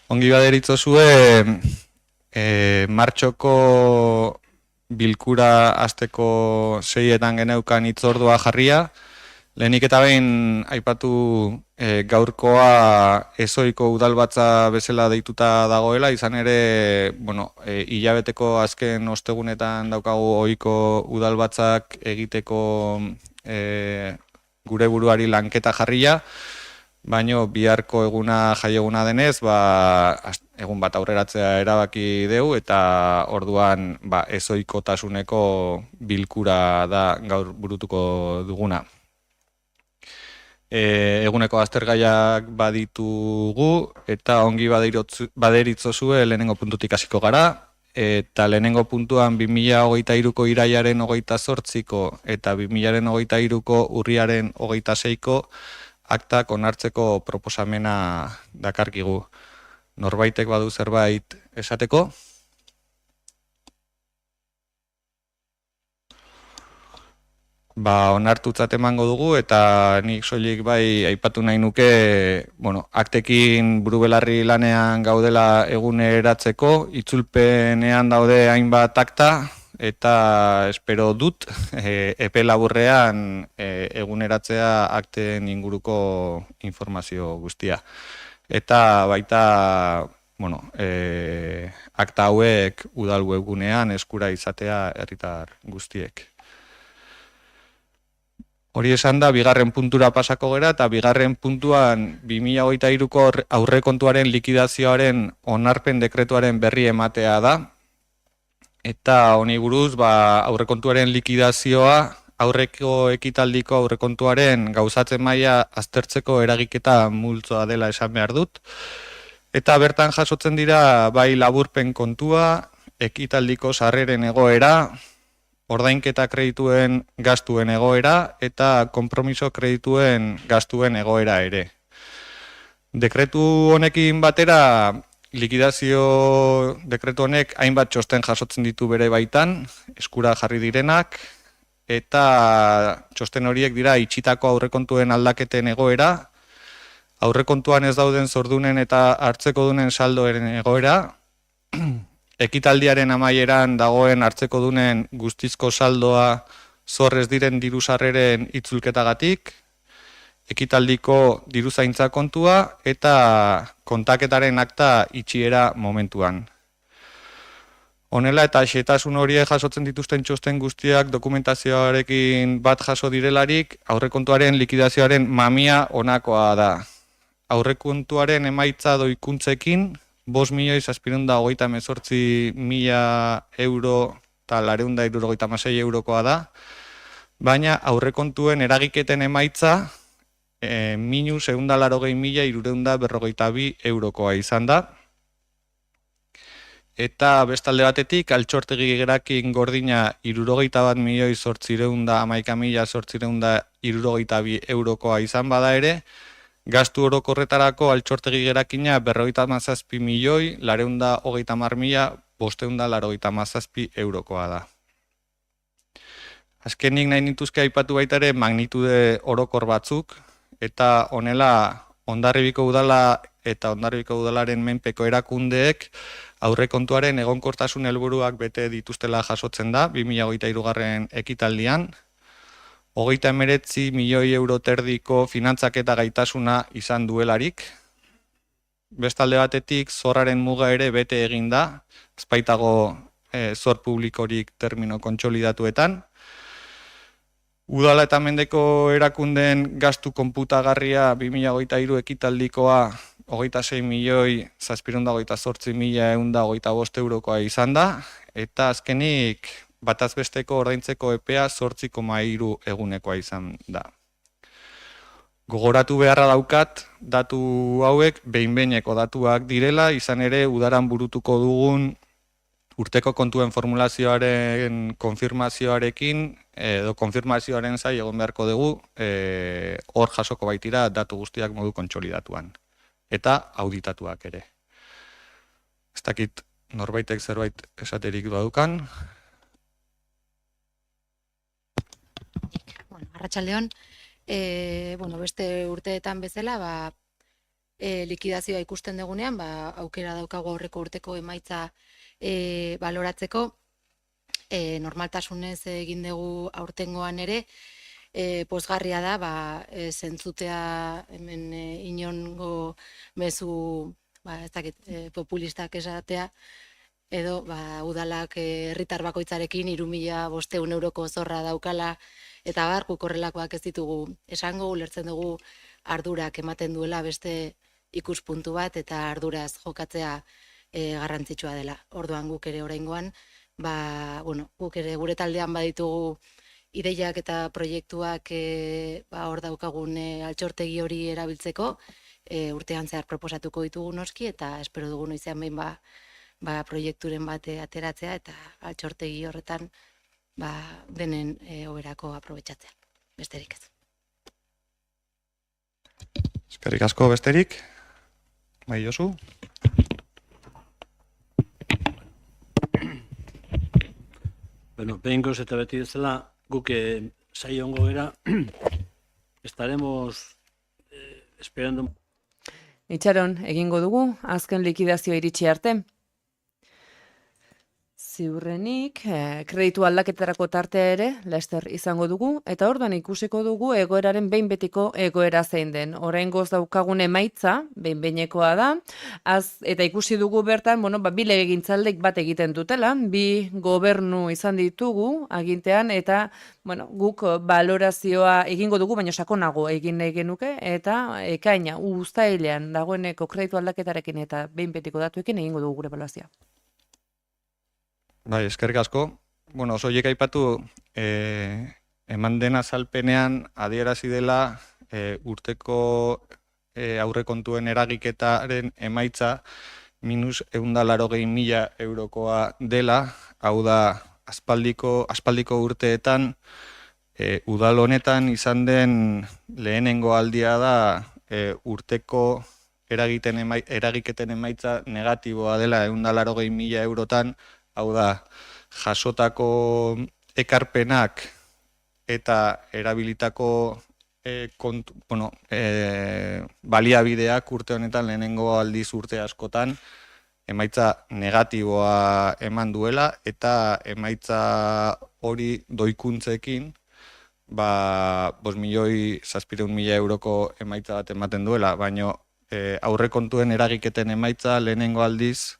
Ongi baderitzozue, martxoko bilkura hasteko 6etan geneukan hitzordua jarria. Lehenik eta behin aipatu gaurkoa ezoiko udalbatza bezala deituta dagoela, izan ere, hilabeteko azken ostegunetan daukagu ohiko udalbatzak egiteko gure buruari lanketa jarria. Baino biharko eguna jaieguna denez, egun bat aurreratzea erabaki deu eta orduan ezoikotasuneko bilkura da gaur burutuko duguna. Eguneko aztergaiak baditugu eta ongi baderitzozue lehenengo puntutik hasiko gara. Eta lehenengo puntuan 2023ko iraiaren 28ko eta 2023ko urriaren 26ko aktak onartzeko proposamena dakarkigu. Norbaitek badu zerbait esateko? Onartutzat emango dugu eta nik soilik bai aipatu nahi nuke, aktekin burubelarri lanean gaudela eguneratzeko, itzulpenean daude hainbat akta eta espero dut epe laburrean eguneratzea akten inguruko informazio guztia. Eta baita, akta hauek udal webgunean eskura izatea herritar guztiek. Hori esan da, bigarren puntura pasako gera, eta bigarren puntuan 2023ko aurrekontuaren likidazioaren onarpen dekretuaren berri ematea da. Eta honi buruz, aurrekontuaren likidazioa, aurreko ekitaldiko aurrekontuaren gauzatze maila aztertzeko eragiketa multzoa dela esan behar dut. Eta bertan jasotzen dira, bai laburpen kontua, ekitaldiko sarreren egoera, ordainketa kredituen gastuen egoera eta konpromiso kredituen gastuen egoera ere. Dekretu honekin batera, likidazio dekretu honek hainbat txosten jasotzen ditu bere baitan, eskura jarri direnak, eta txosten horiek dira itxitako aurrekontuen aldaketen egoera, aurrekontuan ez dauden zordunen eta hartzeko dunen saldoen egoera, ekitaldiaren amaieran dagoen hartzeko dunen guztizko saldoa zorrez diren diru sarreren itzulketagatik, ekitaldiko diru zaintza kontua eta kontaketaren akta itxiera momentuan. Honela eta xehetasun horiek jasotzen dituzten txosten guztiak dokumentazioarekin bat jaso direlarik, aurrekontuaren likidazioaren mamia honakoa da. Aurrekontuaren emaitza doikuntzekin, 5.738.000 euro eta 476 eurokoa da, baina aurrekontuen eragiketen emaitza -180.342 eurokoa izan da. Eta bestalde batetik, altxortegi gerakin gordina 61.811.872 eurokoa izan bada ere, gastu orokorretarako altxortegi gerakina 57.430.587 eurokoa da. Azkenik nahi nituzke aipatu baita ere magnitude orokor batzuk, eta honela Hondarribiko udala eta Hondarribiko udalaren menpeko erakundeek aurrekontuaren egonkortasun helburuak bete dituztela jasotzen da 2023garren ekitaldian. 39 milioi euro terdiko finantzaketa gaitasuna izan duelarik. Bestalde batetik zorraren muga ere bete egin da, ezpaitago zor publikorik termino kontsolidatuetan. Udala eta mendeko erakundeen gastu konputagarria 2023 ekitaldikoa 26.728.125 eurokoa izan da, eta azkenik batazbesteko ordaintzeko epea 8,3 egunekoa izan da. Gogoratu beharra daukat, datu hauek behin-behineko datuak direla, izan ere udaran burutuko dugun urteko kontuen formulazioaren konfirmazioarekin edo konfirmazioaren zai egon beharko dugu, hor jasoko baitira datu guztiak modu kontsolidatuan eta auditatuak ere. Ez dakit norbaitek zerbait esaterik badukan. Arratsaldeon, beste urteetan bezala, likidazioa ikusten dugunean, aukera daukagu aurreko urteko emaitza baloratzeko, normaltasunez egin dugu aurtengoan ere, pozgarria da, zentzutea hemen inongo mezu, ez dakit, populistak esatea, edo udalak herritar bakoitzarekin 3.500 euroko zorra daukala, eta guk horrelakoak ez ditugu esango, ulertzen dugu ardurak ematen duela beste ikuspuntu bat, eta arduraz jokatzea garrantzitsua dela. Orduan guk ere oraingoan, guk ere gure taldean baditugu ideiak eta proiektuak hor daukagun altxortegi hori erabiltzeko, urtean zehar proposatuko ditugu noski, eta espero dugu noizean behin proiekturen bat ateratzea, eta altxortegi horretan denen hoberako aprobetxatzea. Besterik ez. Eskerrik asko besterik. Bai, Josu? Behingoz eta beti bezala, guk saio ongo gara, estaremos esperando. Itxaron, egingo dugu, azken likidazioa iritsi arte. Ziurrenik, kreditu aldaketarako tartea ere, laster izango dugu, eta orduan ikusiko dugu egoeraren behin betiko egoera zein den. Oraingoz daukagun emaitza, behin-behinekoa da, eta ikusi dugu bertan, bi legegintzaldeek bat egiten dutela, bi gobernu izan ditugu agintean, eta guk balorazioa egingo dugu, baina sakonago egin nahi genuke, eta ekaina, uztailean dagoeneko kreditu aldaketarekin eta behin betiko datuekin egingo dugu gure balorazioa. Bai, eskerrik asko. Oso hiek aipatu, eman dena azalpenean adierazi dela urteko aurrekontuen eragiketaren emaitza -180.000 eurokoa dela, hau da aspaldiko urteetan, udal honetan izan den lehenengo aldia da urteko eragiketen emaitza negatiboa dela 180.000 eurotan, hau da, jasotako ekarpenak eta erabilitako baliabideak urte honetan lehenengo aldiz urte askotan emaitza negatiboa eman duela, eta emaitza hori doikuntzekin 5.700.000 euroko emaitza bat ematen duela, baina aurrekontuen eragiketen emaitza lehenengo aldiz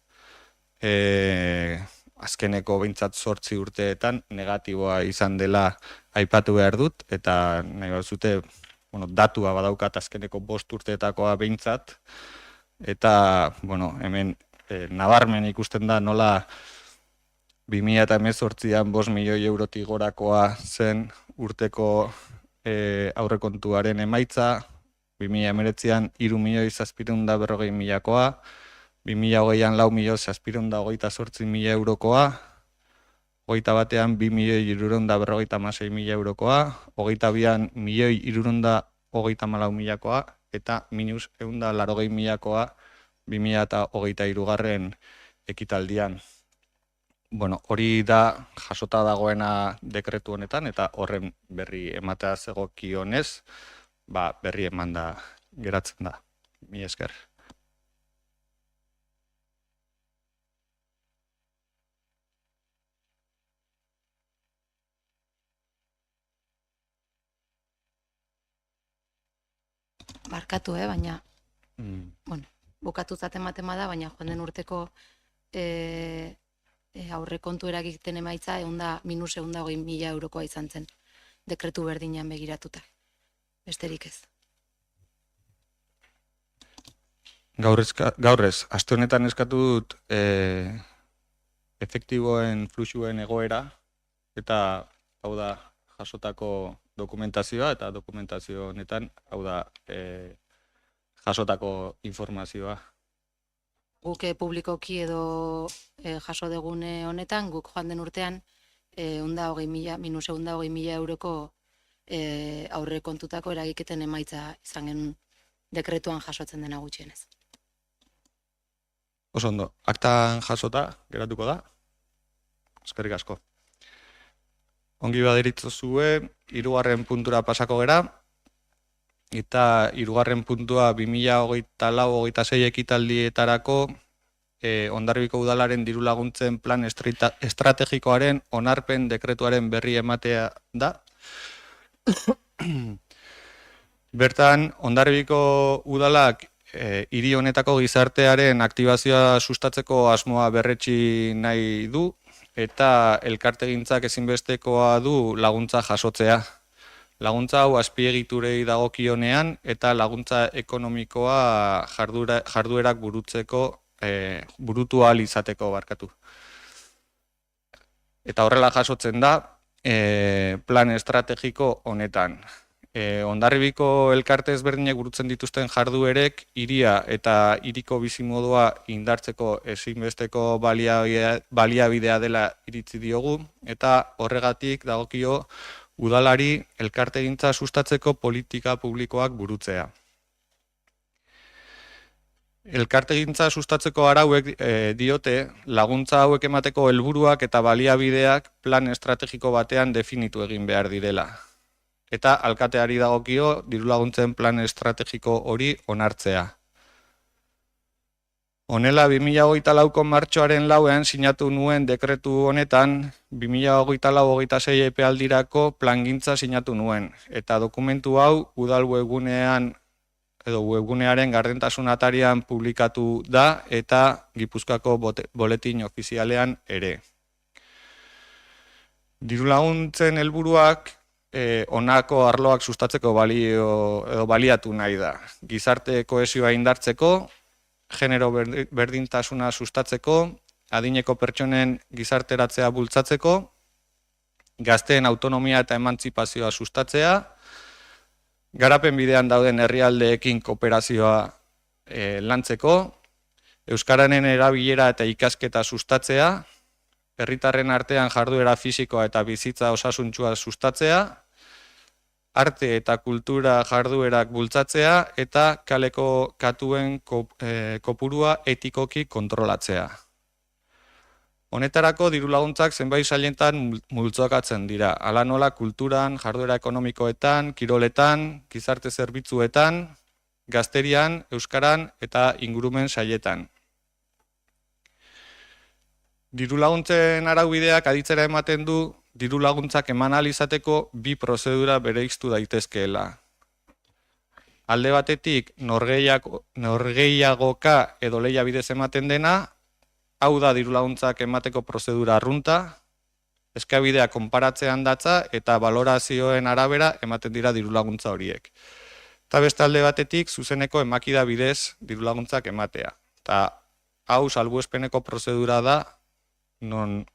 azkeneko behintzat 8 urteetan negatiboa izan dela aipatu behar dut, eta nahi bazute datua badaukat azkeneko 5 urteetakoa behintzat, eta hemen nabarmen ikusten da nola 2018an 5 milioi eurotik gorakoa zen urteko aurrekontuaren emaitza, 2019an 3.740.000koa, 2020an 4.728.000 eurokoa, 21an 2.656.000 eurokoa, 22an 1.634.000koa, eta -180.000koa 2023 ekitaldian. Hori da jasota dagoena dekretu honetan, eta horren berri ematea zegokionez, berri emanda geratzen da. Mila esker. Barkatu, baina, bukatu zaten matema da, baina joan den urteko aurrekontu eragiketen emaitza -120.000 eurokoa izan zen, dekretu berdinean begiratuta. Besterik ez. Gaur ez, aste honetan eskatu dut efektiboen fluxuen egoera, eta hau da jasotako dokumentazioa, eta dokumentazio honetan hau da jasotako informazioa. Guk publikoki edo jaso degune honetan, guk joan den urtean -120.000 euroko aurrekontutako eragiketen emaitza izan genuen dekretuan jasotzen dena gutxienez. Oso ondo, aktan jasota geratuko da? Eskerrik asko. Ongi baderitzozue, 3. puntura pasako gera. eta hirugarren puntua 2024-26 ekitaldietarako Hondarribiko udalaren diru laguntzen plan estrategikoaren onarpen dekretuaren berri ematea da. Bertan, Hondarribiko udalak hiri honetako gizartearen aktibazioa sustatzeko asmoa berretsi nahi du, eta elkartegintzak ezinbestekoa du laguntza jasotzea. Laguntza hau azpiegiturei dagokionean eta laguntza ekonomikoa jarduerak burutu ahal izateko barkatu. Eta horrela jasotzen da plan estrategiko honetan. Hondarribiko elkarte ezberdinek burutzen dituzten jarduerek hiria eta hiriko bizimodua indartzeko ezinbesteko baliabidea dela iritzi diogu, eta horregatik dagokio udalari elkartegintza sustatzeko politika publikoak burutzea. Elkartegintza sustatzeko arauek diote laguntza hauek emateko helburuak eta baliabideak plan estrategiko batean definitu egin behar direla. Eta alkateari dagokio dirulaguntzen plan estrategiko hori onartzea. Honela, 2024ko martxoaren 4ean sinatu nuen dekretu honetan, 2024-26 epealdirako plangintza sinatu nuen, eta dokumentu hau udal webgunearen gardentasun atarian publikatu da eta Gipuzkoako boletin ofizialean ere. Dirulaguntzen helburuak honako arloak sustatzeko baliatu nahi da. Gizarte kohesioa indartzeko, genero berdintasuna sustatzeko, adineko pertsonen gizarteratzea bultzatzeko, gazteen autonomia eta emantzipazioa sustatzea, garapen bidean dauden herrialdeekin kooperazioa lantzeko, euskararen erabilera eta ikasketa sustatzea, herritarren artean jarduera fisikoa eta bizitza osasuntsua sustatzea, arte eta kultura jarduerak bultzatzea eta kaleko katuen kopurua etikoki kontrolatzea. Honetarako dirulaguntzak zenbait sailetan multzokatzen dira, hala nola kulturan, jarduera ekonomikoetan, kiroletan, gizarte zerbitzuetan, gazterian, euskaran eta ingurumen sailetan. Dirulaguntzen araubideak aditzera ematen du dirulaguntzak eman ahal izateko bi prozedura bereiztu daitezkeela. Alde batetik norgehiagoka edo lehia bidez ematen dena, hau da dirulaguntzak emateko prozedura arrunta, eskabidea konparatzean datza eta balorazioen arabera ematen dira dirulaguntza horiek. Eta beste alde batetik zuzeneko emakida bidez dirulaguntzak ematea. Eta hau salbuespeneko prozedura da, non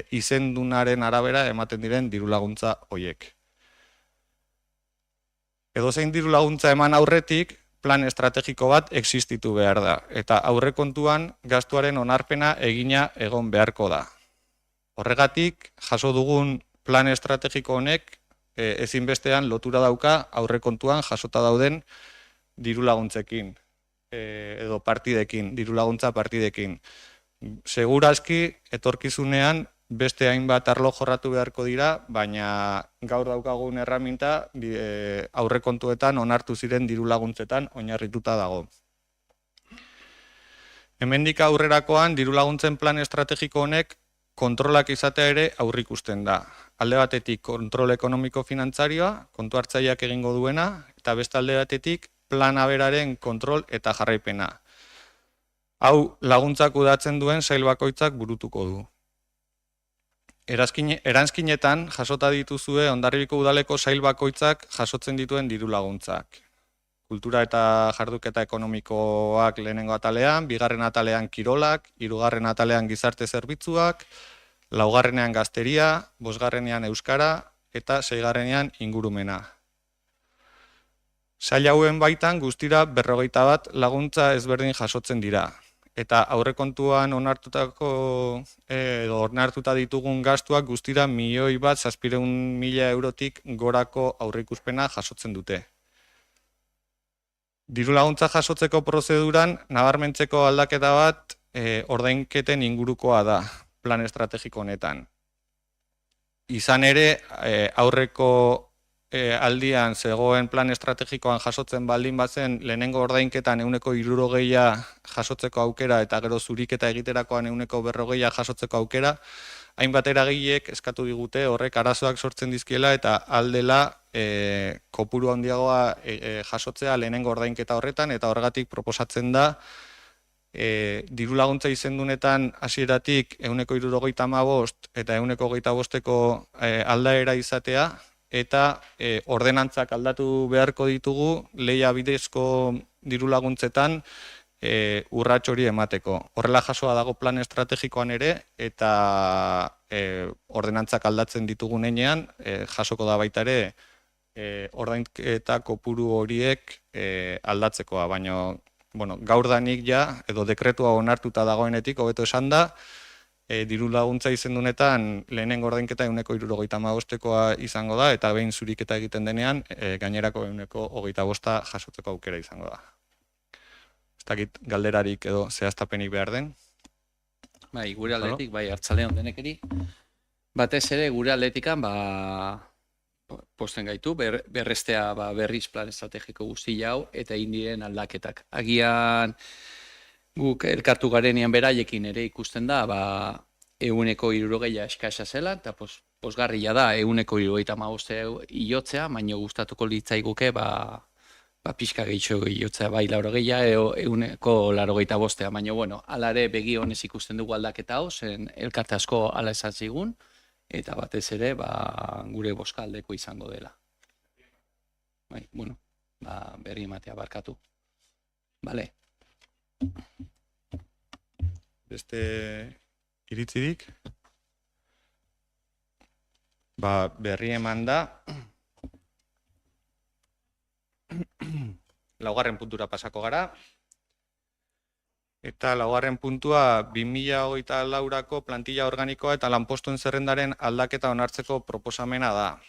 izendunaren arabera ematen diren dirulaguntza horiek. Edozein dirulaguntza eman aurretik, plan estrategiko bat existitu behar da, eta aurrekontuan gastuaren onarpena egina egon beharko da. Horregatik, jaso dugun plan estrategiko honek ezinbestean lotura dauka aurrekontuan jasota dauden dirulaguntzekin, edo partidekin, dirulaguntza partidekin. Segurazki, etorkizunean beste hainbat arlo jorratu beharko dira, baina gaur daukagun erraminta aurrekontuetan onartu ziren dirulaguntzetan oinarrituta dago. Hemendik aurrerakoan dirulaguntzen plan estrategiko honek kontrolak izatea ere aurrikusten da. Alde batetik kontrol ekonomiko-finantzarioa, kontu hartzaileak egingo duena, eta beste alde batetik plana beraren kontrol eta jarraipena. Hau laguntzak kudeatzen duen sail bakoitzak burutuko du. Eranskinetan jasota dituzue Hondarribiko udaleko sail bakoitzak jasotzen dituen dirulaguntzak. Kultura eta jarduketa ekonomikoak lehenengo atalean, bigarren atalean kirolak, hirugarren atalean gizarte zerbitzuak, laugarrenean gazteria, bosgarrenean euskara eta seigarrenean ingurumena. Sail hauen baitan guztira 51 laguntza ezberdin jasotzen dira. Eta aurrekontuan onartuta ditugun gastuak guztira 1.700.000 eurotik gorako aurreikuspena jasotzen dute. Dirulaguntza jasotzeko prozeduran nabarmentzeko aldaketa bat ordainketen ingurukoa da plan estrategiko honetan. Izan ere aurreko aldian zegoen plan estrategikoan jasotzen baldin bazen lehenengo ordainketan 60% jasotzeko aukera eta gero zuriketa egiterakoan 40% jasotzeko aukera, hainbat eragileek eskatu digute horrek arazoak sortzen dizkiela eta aldela kopuru handiagoa jasotzea lehenengo ordainketa horretan, eta horregatik proposatzen da diru laguntza izendunetan hasieratik 175 eta 125eko aldaera izatea, eta ordenantzak aldatu beharko ditugu lehia bidezko diru laguntzetan urrats hori emateko. Horrela jasoa dago plan estrategikoan ere, eta ordenantzak aldatzen ditugun heinean jasoko da baita ere ordainketa kopuru horiek aldatzekoa, baina gaurdanik ja, edo dekretua onartuta dagoenetik, hobeto esan da, diru laguntza izendunetan lehenengo ordainketa 175koa izango da, eta behin zuriketa egiten denean, gainerako 125 jasotzeko aukera izango da. Ez dakit galderarik edo zehaztapenik behar den. Bai, gure aldetik, bai, hartzaleon denekeri. Batez ere, gure aldetikan, posten gaitu, berrestea berriz plan estrategiko guzti hau eta indiren aldaketak. Agian guk elkartu garenean beraiekin ere ikusten da, 160 eskasa zela, eta pozgarria da 175 iotzea, baina gustatuko litzaiguke pixka gehitxo iotzea, bai 80 edo 185, baina alare begi honez ikusten dugu aldaketa hau, zen elkarte asko ala esan zigun, eta batez ere gure boskaldeko izango dela. Bai, berri ematea barkatu. Bale. Beste iritzirik? Berri eman da. Laugarren puntura pasako gara. Eta laugarren puntua 2024ko plantilla organikoa eta lanpostuen zerrendaren aldaketa onartzeko proposamena da.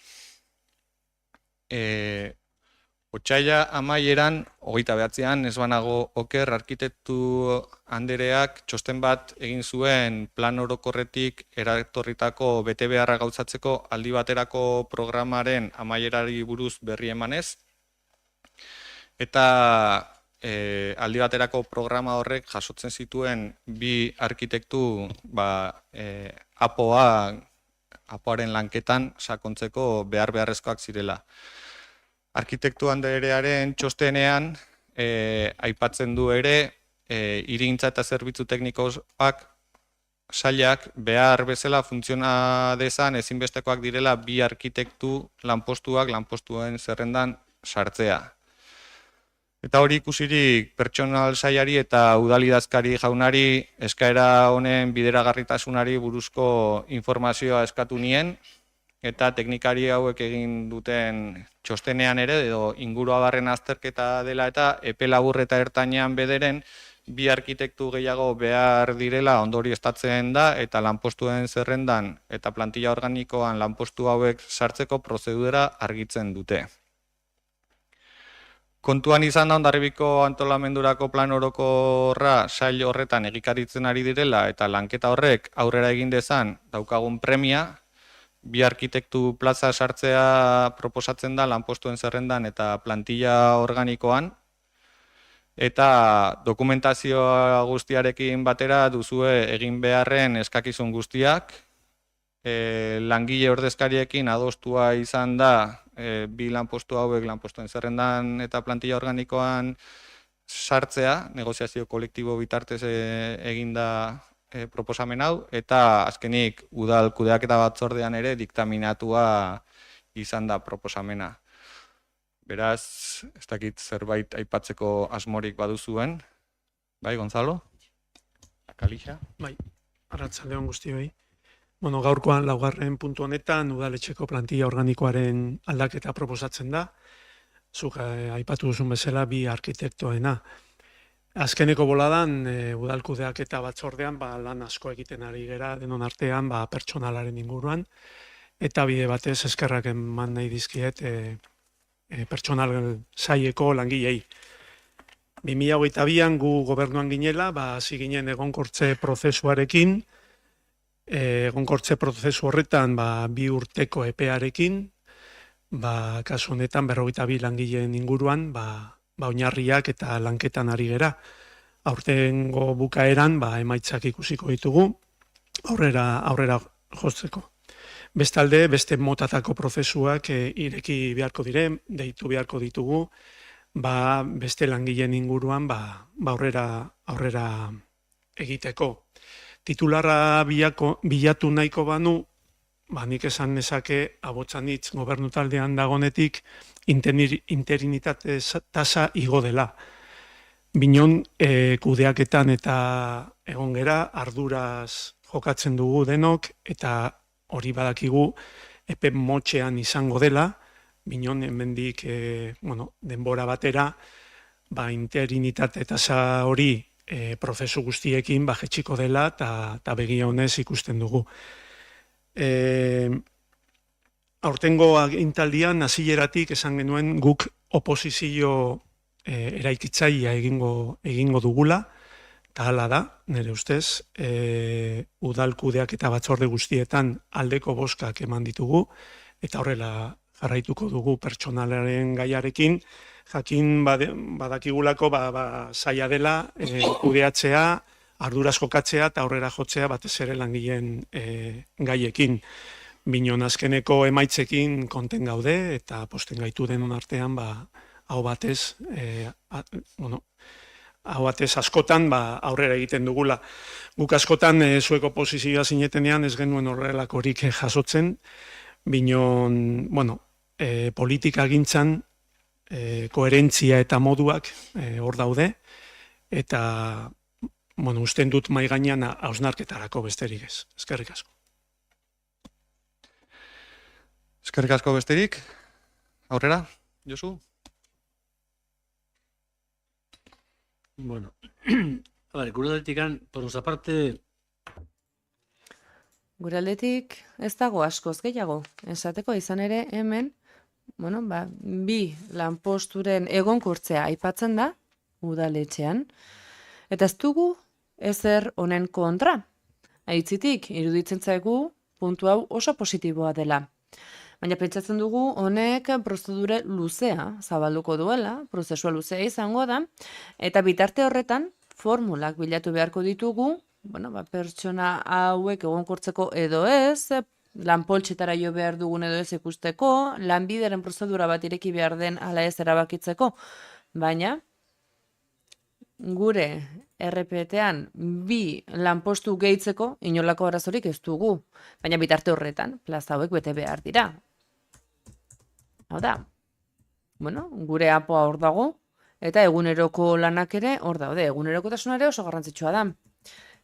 Otsaila amaieran, 29an, ez banago oker, arkitektu andereak txosten bat egin zuen plan orokorretik eratorritako bete beharra gauzatzeko aldi baterako programaren amaierari buruz berri emanez. Eta aldi baterako programa horrek jasotzen zituen bi arkitektu apoaren lanketan sakontzeko beharrezkoak zirela. Arkitektu anderearen txostenean aipatzen du ere hirigintza eta zerbitzu teknikoak sailak behar bezala funtziona dezan ezinbestekoak direla bi arkitektu lanpostuen zerrendan sartzea. Eta hori ikusirik pertsonal sailari eta udalidazkari jaunari eskaera honen bideragarritasunari buruzko informazioa eskatu nien, eta teknikari hauek egin duten txostenean ere, edo inguruabarren azterketa dela eta epe labur eta ertainean bederen, bi arkitektu gehiago behar direla ondorioztatzen da, eta lanpostuen zerrendan eta plantilla organikoan lanpostu hauek sartzeko prozedura argitzen dute. Kontuan izan da Hondarribiko antolamendurako plan orokorra sail horretan egikaritzen ari direla eta lanketa horrek aurrera egin dezan daukagun premia, bi arkitektu plaza sartzea proposatzen da lanpostuen zerrendan eta plantilla organikoan, eta dokumentazioa guztiarekin batera duzue egin beharren eskakizun guztiak, langile ordezkariekin adostua izan da bi lanpostu hauek lanpostuen zerrendan eta plantilla organikoan sartzea, negoziazio kolektibo bitartez eginda proposamen hau, eta azkenik udal kudeaketa batzordean ere diktaminatua izan da proposamena. Beraz, ez dakit zerbait aipatzeko asmorik baduzuen. Bai, Gonzalo? Akalixa? Bai, arratsaldeon guztioi. Gaurkoan laugarren puntu honetan udaletxeko plantilla organikoaren aldaketa proposatzen da. Zuk aipatu duzun bezala bi arkitektoena. Azkeneko boladan udalkudeaketa batzordean lan asko egiten ari gera denon artean pertsonalaren inguruan, eta bide batez eskerrak eman nahi dizkiet pertsonal saileko langilei. 2022an gu gobernuan ginela, hasi ginen egonkortze prozesuarekin, egonkortze prozesu horretan 2 urteko epearekin, kasu honetan 42 langileen inguruan, oinarriak eta lanketan ari gera. Aurtengo bukaeran, emaitzak ikusiko ditugu, aurrera jotzeko. Bestalde, beste motatako prozesuak ireki beharko deitu beharko ditugu, beste langileen inguruan, aurrera egiteko. Titularra bilatu nahiko banu, nik esan nezake abotsanitz gobernu taldean dagonetik interinitate tasa igo dela. Binon kudeaketan eta egon gera, arduraz jokatzen dugu denok, eta hori badakigu epe motxean izango dela, binon hemendik denbora batera, interinitate tasa hori prozesu guztiekin jetxiko dela eta begia honez ikusten dugu. Aurtengo agintaldian hasieratik esan genuen guk oposizio eraikitzailea egingo dugula, eta hala da, nire ustez, udal kudeak eta batzorde guztietan aldeko bozkak eman ditugu, eta horrela jarraituko dugu pertsonalaren gaiarekin, jakin badakigulako zaila dela kudeatzea, arduraz jokatzea eta aurrera jotzea batez ere langileen gaiekin. Binon azkeneko emaitzekin konten gaude eta posten gaitu denon artean hau batez askotan aurrera egiten dugula. Guk askotan zueko posizioa zinetenean ez genuen horrelakorik jasotzen, binon, politika gintzan koherentzia eta moduak hor daude, eta usten dut mahai gainean hausnarketarako besterik ez. Eskerrik asko. Eskerrik asko besterik. Aurrera, Josu? Bueno, a ver, gure aldetikan, por nuestra parte... Gure aldetik ez dago askoz gehiago. Esateko izan ere hemen, bi lanposturen egonkortzea aipatzen da, udaletxean, eta ez dugu ezer honen kontra. Aitzitik, iruditzen zaigu puntu hau oso positiboa dela. Baina pentsatzen dugu honek prozedure luzea zabalduko duela, prozesua luzea izango da, eta bitarte horretan formulak bilatu beharko ditugu, pertsona hauek egonkortzeko edo ez, lanpoltsetara jo behar dugun edo ez ikusteko, lanbideren prozedura bat ireki behar den ala ez erabakitzeko, baina gure RPT-an bi lanpostu gehitzeko inolako arazorik ez dugu, baina bitarte horretan plaza hauek bete behar dira. Hau da, gure apoa hor dago, eta eguneroko lanak ere hor daude, egunerokotasuna ere oso garrantzitsua da.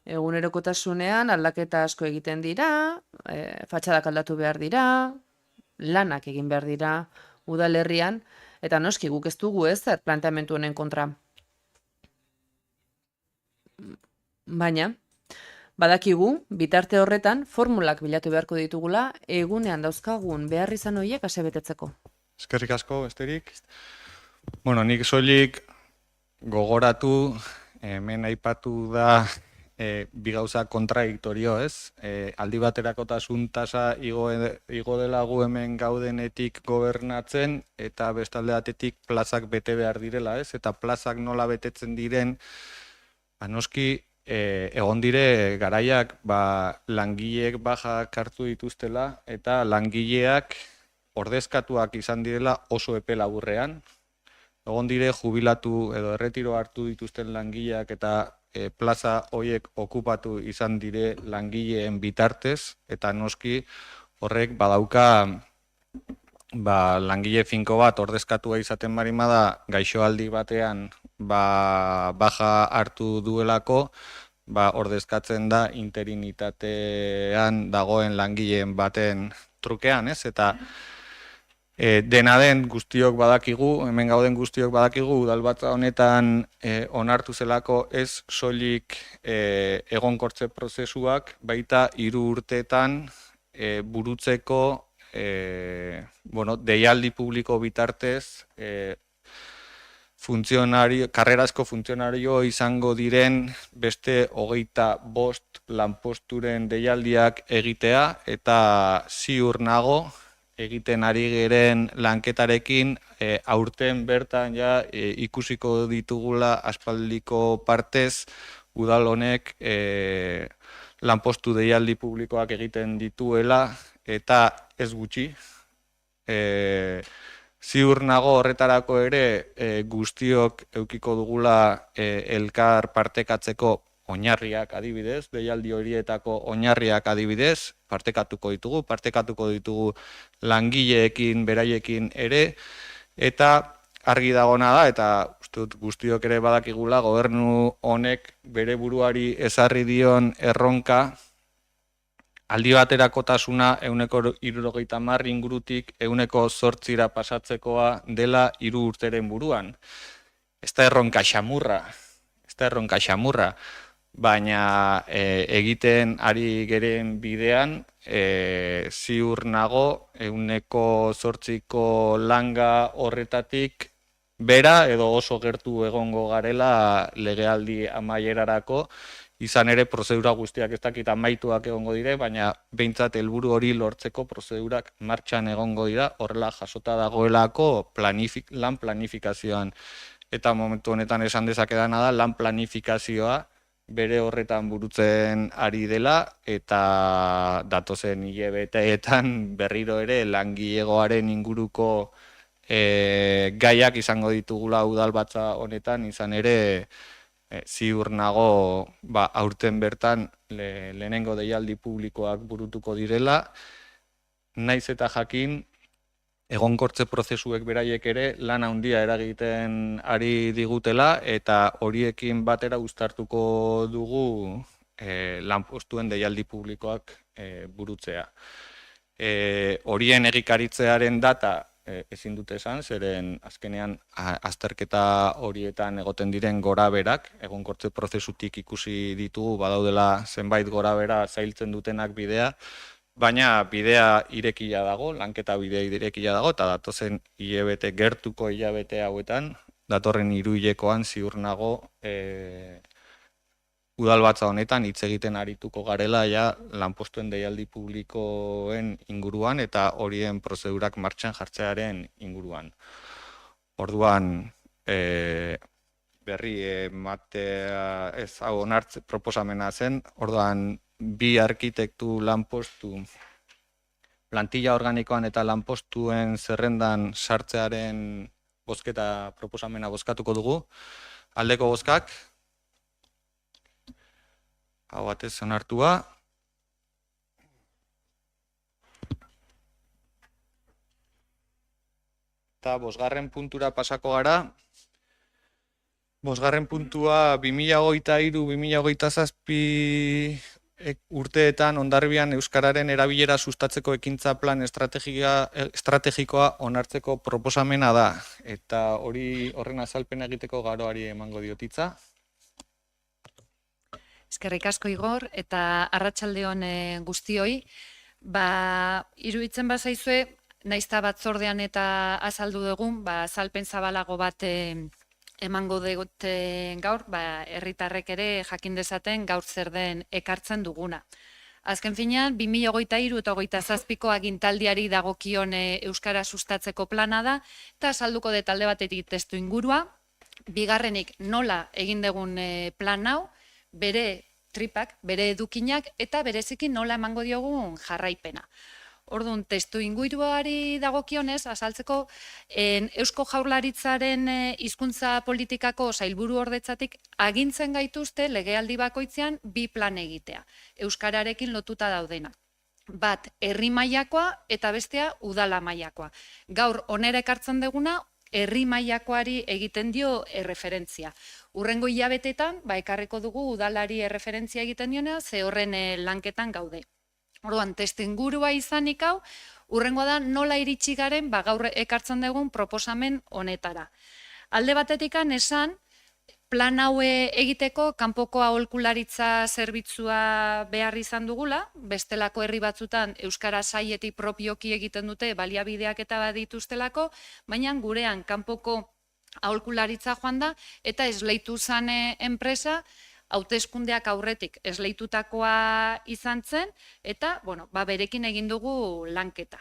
Egunerokotasunean aldaketa asko egiten dira, fatxadak aldatu behar dira, lanak egin behar dira udalerrian, eta noski guk ez dugu ezer planteamendu honen kontra. Baina, badakigu, bitarte horretan, formulak bilatu beharko ditugula, egunean dauzkagun behar izan horiek asebetetzeko. Eskerrik asko, besterik. Nik soilik gogoratu, hemen aipatu da bi gauza kontradiktorio, ez? Aldi baterakotasun tasa igo dela gu hemen gaudenetik gobernatzen, eta bestalde batetik plazak bete behar direla, ez? Eta plazak nola betetzen diren, noski egon dire garaiak langileek bajak hartu dituztela, eta langileak ordezkatuak izan direla oso epe laburrean. Egon dire jubilatu edo erretiro hartu dituzten langileak eta plaza horiek okupatu izan dire langileen bitartez, eta noski horrek badauka langile finko bat ordezkatua izaten barimada gaixoaldi batean baja hartu duelako, ordezkatzen da interinitatean dagoen langileen baten trukean, ez? Eta dena den guztiok badakigu, hemen gauden guztiok badakigu, udalbatza honetan onartu zelako ez soilik egonkortze prozesuak, baita 3 urteetan burutzeko deialdi publiko bitartez karrerazko funtzionario izango diren beste 25 lanposturen deialdiak egitea, eta ziur nago egiten ari geren lanketarekin, aurten bertan ja ikusiko ditugula aspaldiko partez udal honek lanpostu deialdi publikoak egiten dituela, eta ez gutxi. Ziur nago horretarako ere guztiok eukiko dugula elkar partekatzeko oinarriak adibidez, deialdi horietako oinarriak adibidez, partekatuko ditugu langileekin, beraiekin ere, eta argi dagona da, eta uste dut guztiok ere badakigula, gobernu honek bere buruari ezarri dion erronka, aldi baterakotasuna 70% ingurutik 8% pasatzekoa dela 3 urteren buruan. Ez da erronka xamurra, baina egiten ari geren bidean, ziur nago 8% langa horretatik bera edo oso gertu egongo garela legealdi amaierarako, izan ere prozedura guztiak ez dakit amaituak egongo dire, baina behintzat helburu hori lortzeko prozedurak martxan egongo dira, horrela jasota dagoelako lan planifikazioan. Eta momentu honetan esan dezakedana da, lan planifikazioa bere horretan burutzen ari dela, eta datozen hilabeteetan berriro ere langilegoaren inguruko gaiak izango ditugula udalbatza honetan, izan ere ziur nago aurten bertan lehenengo deialdi publikoak burutuko direla, naiz eta jakin egonkortze prozesuek beraiek ere lan handia eragiten ari digutela, eta horiekin batera uztartuko dugu lanpostuen deialdi publikoak burutzea. Horien egikaritzearen data ezin dute esan, zeren azkenean azterketa horietan egoten diren goraberak, egonkortze prozesutik ikusi ditugu badaudela zenbait gorabera zailtzen dutenak bidea, baina bidea irekia dago, lanketa bidea irekia dago, eta datozen gertuko hilabete hauetan, datorren hiruhilekoan ziur nago udalbatza honetan hitz egiten arituko garela ja lanpostuen deialdi publikoen inguruan eta horien prozedurak martxan jartzearen inguruan. Orduan, berri ematea ez hau onartze proposamena zen, orduan 2 arkitektu lanpostu plantilla organikoan eta lanpostuen zerrendan sartzearen bozketa proposamena bozkatuko dugu. Aldeko bozkak, hau batez onartua. Eta 5. puntura pasako gara. 5. puntua 2023-2027 urteetan Hondarribian euskararen erabilera sustatzeko ekintza plan estrategikoa onartzeko proposamena da. Eta horren azalpena egiteko Garoari emango diotitza. Eskerrik asko Igor, eta arratsalde on guztioi. Iruditzen bazaizue, naizta batzordean eta azaldu dugun, azalpen zabalago bat emango dute gaur, herritarrek ere jakin dezaten gaur zer den ekartzen duguna. Azken finean, 2023 eta 2027ko agintaldiari dagokion euskara sustatzeko plana da, eta azalduko dut alde batetik testu ingurua, bigarrenik nola egin dugun plan hau, bere tripak, bere edukinak, eta bereziki nola emango diogun jarraipena. Orduan, testu inguruari dagokionez, azaltzeko, Eusko Jaurlaritzaren hizkuntza politikako sailburu ordetzatik agintzen gaituzte legealdi bakoitzean 2 plan egitea, euskararekin lotuta daudenak. Bat, herri mailakoa eta bestea udala mailakoa. Gaur onera ekartzen duguna, herri mailakoari egiten dio erreferentzia. Urrengo hilabetetan, ekarriko dugu udalari erreferentzia egiten diona, ze horren lanketan gaude. Orduan, testuingurua izanik hau, urrengoa da nola iritsi garen gaur ekartzen dugun proposamen honetara. Alde batetikan esan, plan hau egiteko kanpoko aholkularitza zerbitzua behar izan dugula, bestelako herri batzutan euskara sailetik propioki egiten dute baliabideak eta badituztelako, baina gurean kanpoko aholkularitza joan da, eta esleitu zen enpresa, hauteskundeak aurretik esleitutakoa izan zen, eta berekin egin dugu lanketa.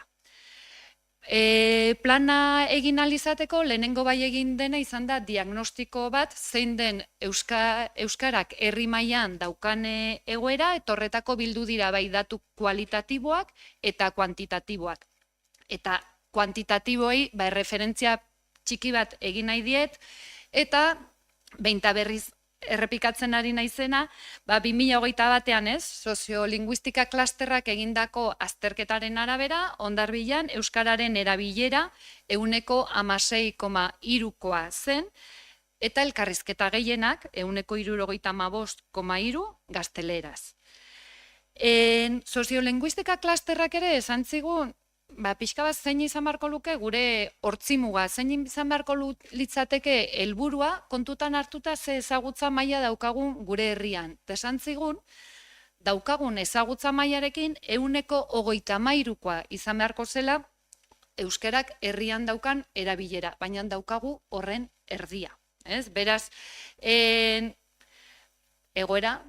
Plana egin alizateko, lehenengo bai egin dena izan da diagnostiko bat, zein den euskarak herri mailan daukan egoera, eta horretako bildu dira bai datu kualitatiboak eta kuantitatiboak. Eta kuantitatiboei erreferentzia txiki bat egin nahi diet, eta behin ta berriz errepikatzen ari naizena, 2021 soziolinguistika klasterrak egindako azterketaren arabera, Hondarbilan euskararen erabilera 16,3koa zen, eta elkarrizketa gehienak 75,3 gazteleraz. Soziolinguistika klasterrak ere esan zigun, pixka bat zein izan beharko luke gure hortzimuga, zein izan beharko litzateke helburua kontutan hartuta ze ezagutza maila daukagun gure herrian. Esan zigun, daukagun ezagutza mailarekin 33koa izan beharko zela euskarak herrian daukan erabilera, baina daukagu horren erdia. Beraz, egoera,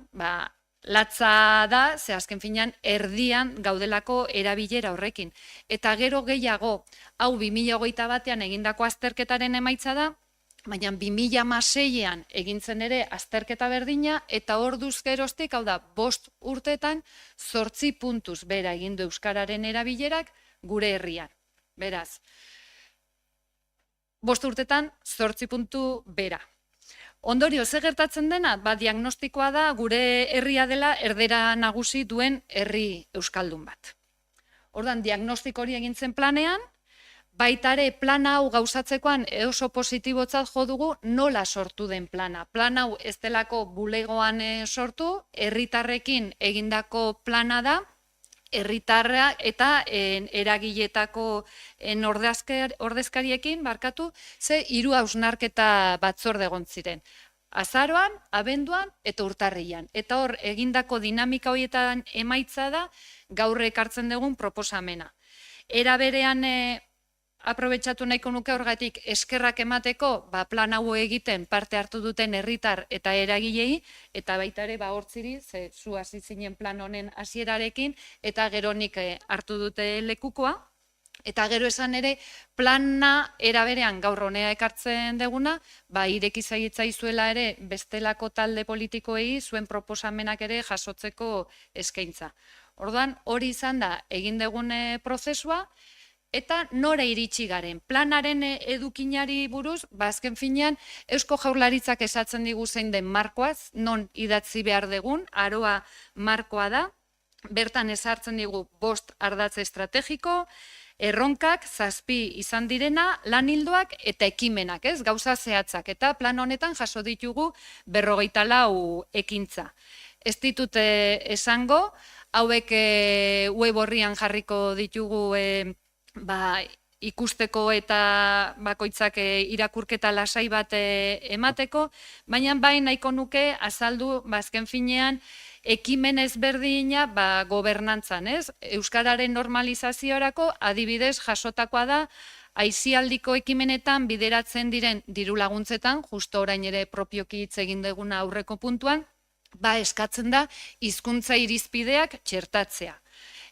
latza da, ze azken finean erdian gaudelako erabilera horrekin. Eta gero gehiago, hau 2021an egindako azterketaren emaitza da, baina 2016an egintzen ere azterketa berdina, eta orduz geroztik, hau da, 5 urteetan 8 puntuz bera egin du euskararen erabilerak gure herrian. Beraz, 5 urteetan 8 puntu bera. Ondorio, ze gertatzen dena? Diagnostikoa da gure herria dela erdera nagusi duen herri euskaldun bat. Ordan diagnostiko hori egin zen planean, baitare plana hau gauzatzekoan oso positibotzat jo dugu nola sortu den plana. Plan hau ez delako bulegoan sortu, herritarrekin egindako plana da, herritarra eta eragiletako ordezkariekin, ze 3 hausnarketa batzorde egon ziren. Azaroan, abenduan eta urtarrilan. Eta hor, egindako dinamika horietan emaitza da gaur ekartzen dugun proposamena. Era berean aprobetxatu nahiko nuke horregatik eskerrak emateko plan hau egiten parte hartu duten herritar eta eragilei, eta baita ere hortziri, ze zu hasi zinen plan honen hasierarekin, eta gero nik hartu dute lekukoa. Eta gero esan ere, plana eraberean gaur honea ekartzen deguna, ireki zaitzaizuela ere bestelako talde politikoei zuen proposamenak ere jasotzeko eskaintza. Orduan, hori izan da egin degune prozesua, eta nora iritsi garen. Planaren edukinari buruz, azken finean, Eusko Jaurlaritzak esatzen digu zein den markoaz, non idatzi behar degun, aroa markoa da, bertan ezartzen digu 5 ardatz estrategiko, erronkak, 7 izan direna, lan ildoak eta ekimenak, gauza zehatzak, eta plan honetan jaso ditugu 54 ekintza. Ez ditute esango, hauek web horrian jarriko ditugu ikusteko eta bakoitzak irakurketa lasai bat emateko, baina nahiko nuke azaldu azken finean ekimen ezberdina gobernantzan, euskararen normalizaziorako adibidez jasotakoa da aisialdiko ekimenetan bideratzen diren diru laguntzetan, justo orain ere propioki hitz egin deguna aurreko puntuan, eskatzen da hizkuntza irizpideak txertatzea.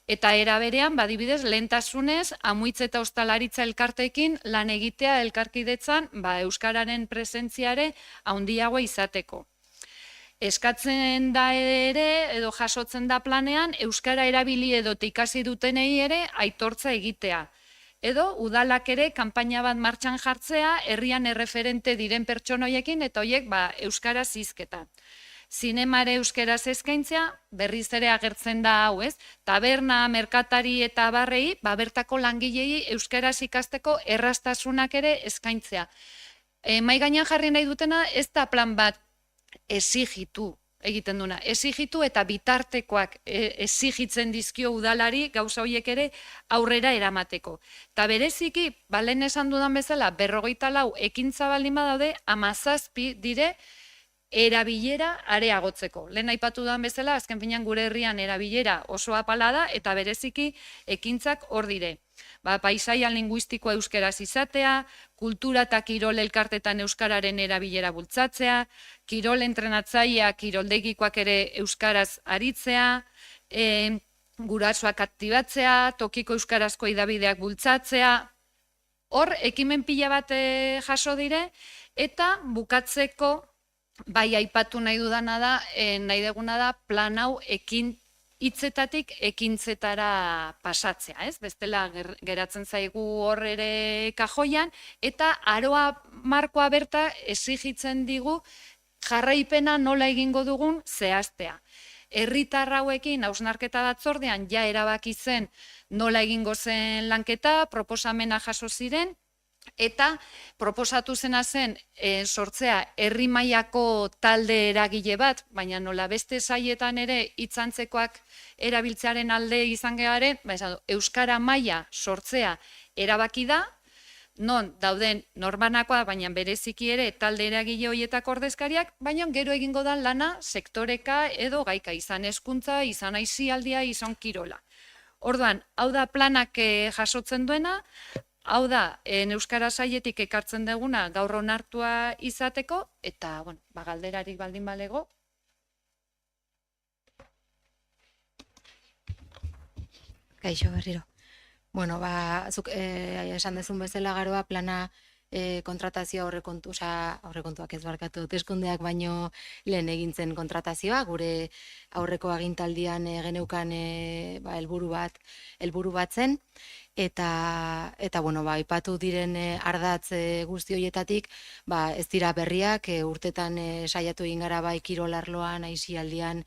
Eta era berean, adibidez, lehentasunez, Amuitz eta Ostalaritza elkarteekin lan egitea elkarkidetzan euskararen presentziare handiagoa izateko. Eskatzen da ere, edo jasotzen da planean, euskara erabili edo ikasi dutenei ere aitortza egitea. Edo, udalak ere, kanpaina bat martxan jartzea, herrian erreferente diren pertsonoiekin, eta horiek euskara zizketa. Zinemare euskeraz eskaintzea, berriz ere agertzen da hau, taberna, merkatari eta barrei, bertako langilei euskaraz ikasteko erraztasunak ere eskaintzea. Mahai gainean jarri nahi dutena, ez da plan bat exigitu egiten duna. Exigitu eta bitartekoak exigitzen dizkio udalari gauza horiek ere aurrera eramateko. Eta bereziki, lehen esan dudan bezala, 54 ekintza baldin badaude, 17 dire erabilera areagotzeko. Lehen aipatu dudan bezala, azken finean gure herrian erabilera oso apala da, eta bereziki ekintzak hor dire. Paisaia linguistikoa euskeraz izatea, kultura eta kirol elkartetan euskararen erabilera bultzatzea, kirol entrenatzaia, kiroldegikoak ere euskaraz aritzea, gurasoak aktibatzea, tokiko euskarazko idabideak bultzatzea, Hor, ekimen pila bat jaso dire, eta bukatzeko, bai aipatu nahi dudana da, nahi deguna da plan hau hitzetatik ekintzetara pasatzea, ez? Bestela geratzen zaigu hor ere kajoian, eta aroa markoa berta exigitzen digu jarraipena nola egingo dugun zehaztea. Herritar hauekin hausnarketa batzordean ja erabaki zen nola egingo zen lanketa, proposamena jaso ziren, eta proposatu zena zen sortzea herri mailako talde eragile bat, baina nola beste saietan ere hitzantzekoak erabiltzearen alde izan gearen, euskara maila sortzea erabaki da, non dauden norbanakoa, baina bereziki ere talde eragile horietako ordezkariak, baina gero egingo da lana sektoreka edo gaika, izan hezkuntza, izan aisialdia, izan kirola. Orduan, hau da planak jasotzen duena, hau da, euskara saietik ekartzen duguna gaur onartua izateko, eta, bueno, galderarik baldin balego. Kaixo berriro. Bueno, zuk esan dezun bezala garoa plana kontratazioa aurrekontuak ez barkatu, hauteskundeak baino lehen egintzen kontratazioa, gure aurreko agintaldian geneukan helburu bat zen, eta bueno, aipatu diren ardatz guzti horietatik, ez dira berriak, urtetan saiatu egin gara bai kirolarloan, aisialdian,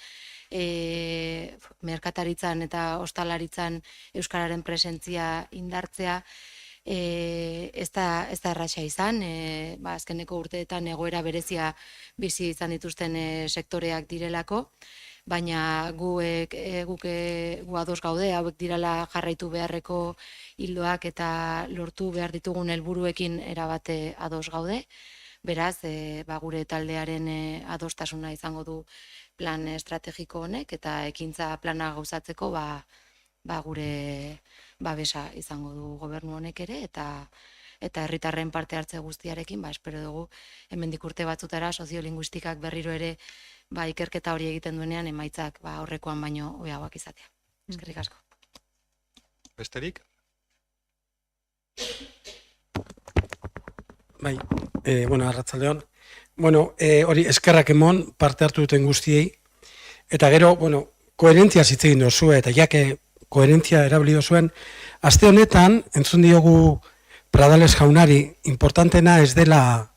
merkataritzan eta ostalaritzan euskararen presentzia indartzea, ez da erratxa izan, azkeneko urteetan egoera berezia bizi izan dituzten sektoreak direlako, baina gu ados gaude, hauek dirala jarraitu beharreko hildoak eta lortu behar ditugun helburuekin erabate ados gaude. Beraz, gure taldearen adostasuna izango du plan estrategiko honek, eta ekintza plana gauzatzeko gure babesa izango du gobernu honek ere, eta herritarren parte hartze guztiarekin, espero dugu hemendik urte batzutara soziolinguistikak berriro ere ikerketa hori egiten duenean emaitzak aurrekoan baino hobeagoak izatea. Eskerrik asko. Besterik? Bai, arratsaldeon. Hori eskerrak emon parte hartu duten guztiei, eta gero, koherentzia hitz egin dozue, eta jake koherentzia erabili dozuen, aste honetan, entzun diogu Pradales jaunari, importantena ez dela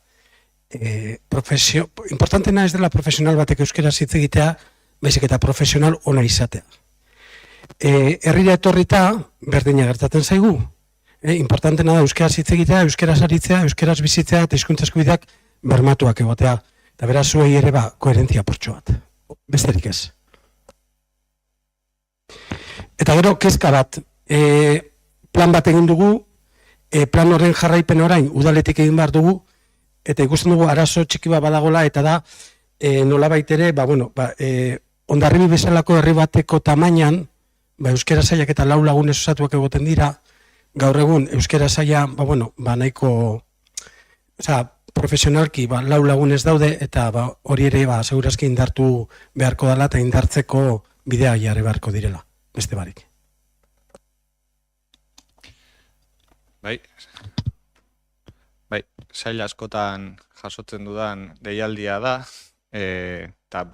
profesional batek euskaraz hitz egitea, baizik eta profesional ona izatea. Herrira etorrita, berdina gertatzen zaigu, importantena da euskaraz hitz egitea, euskaraz aritzea, euskaraz bizitzea, eta hizkuntza eskubideak bermatuak egotea. Eta beraz zuei ere koherentzia portxo bat. Besterik ez. Eta gero, kezka bat, plan bat egin dugu, plan horren jarraipen orain udaletik egin behar dugu, eta ikusten dugu arazo txiki bat badagola, eta da, nolabait ere, Hondarribi bezalako herri bateko tamainan, euskara sailak eta 4 lagunez osatuak egoten dira, gaur egun euskara saila, nahiko, profesionalki 4 lagunez daude, eta hori ere, segurazki indartu beharko dela, eta indartzeko bidea jarri beharko direla. Beste barik. Bai, sail askotan jasotzen dudan deialdia da, eta,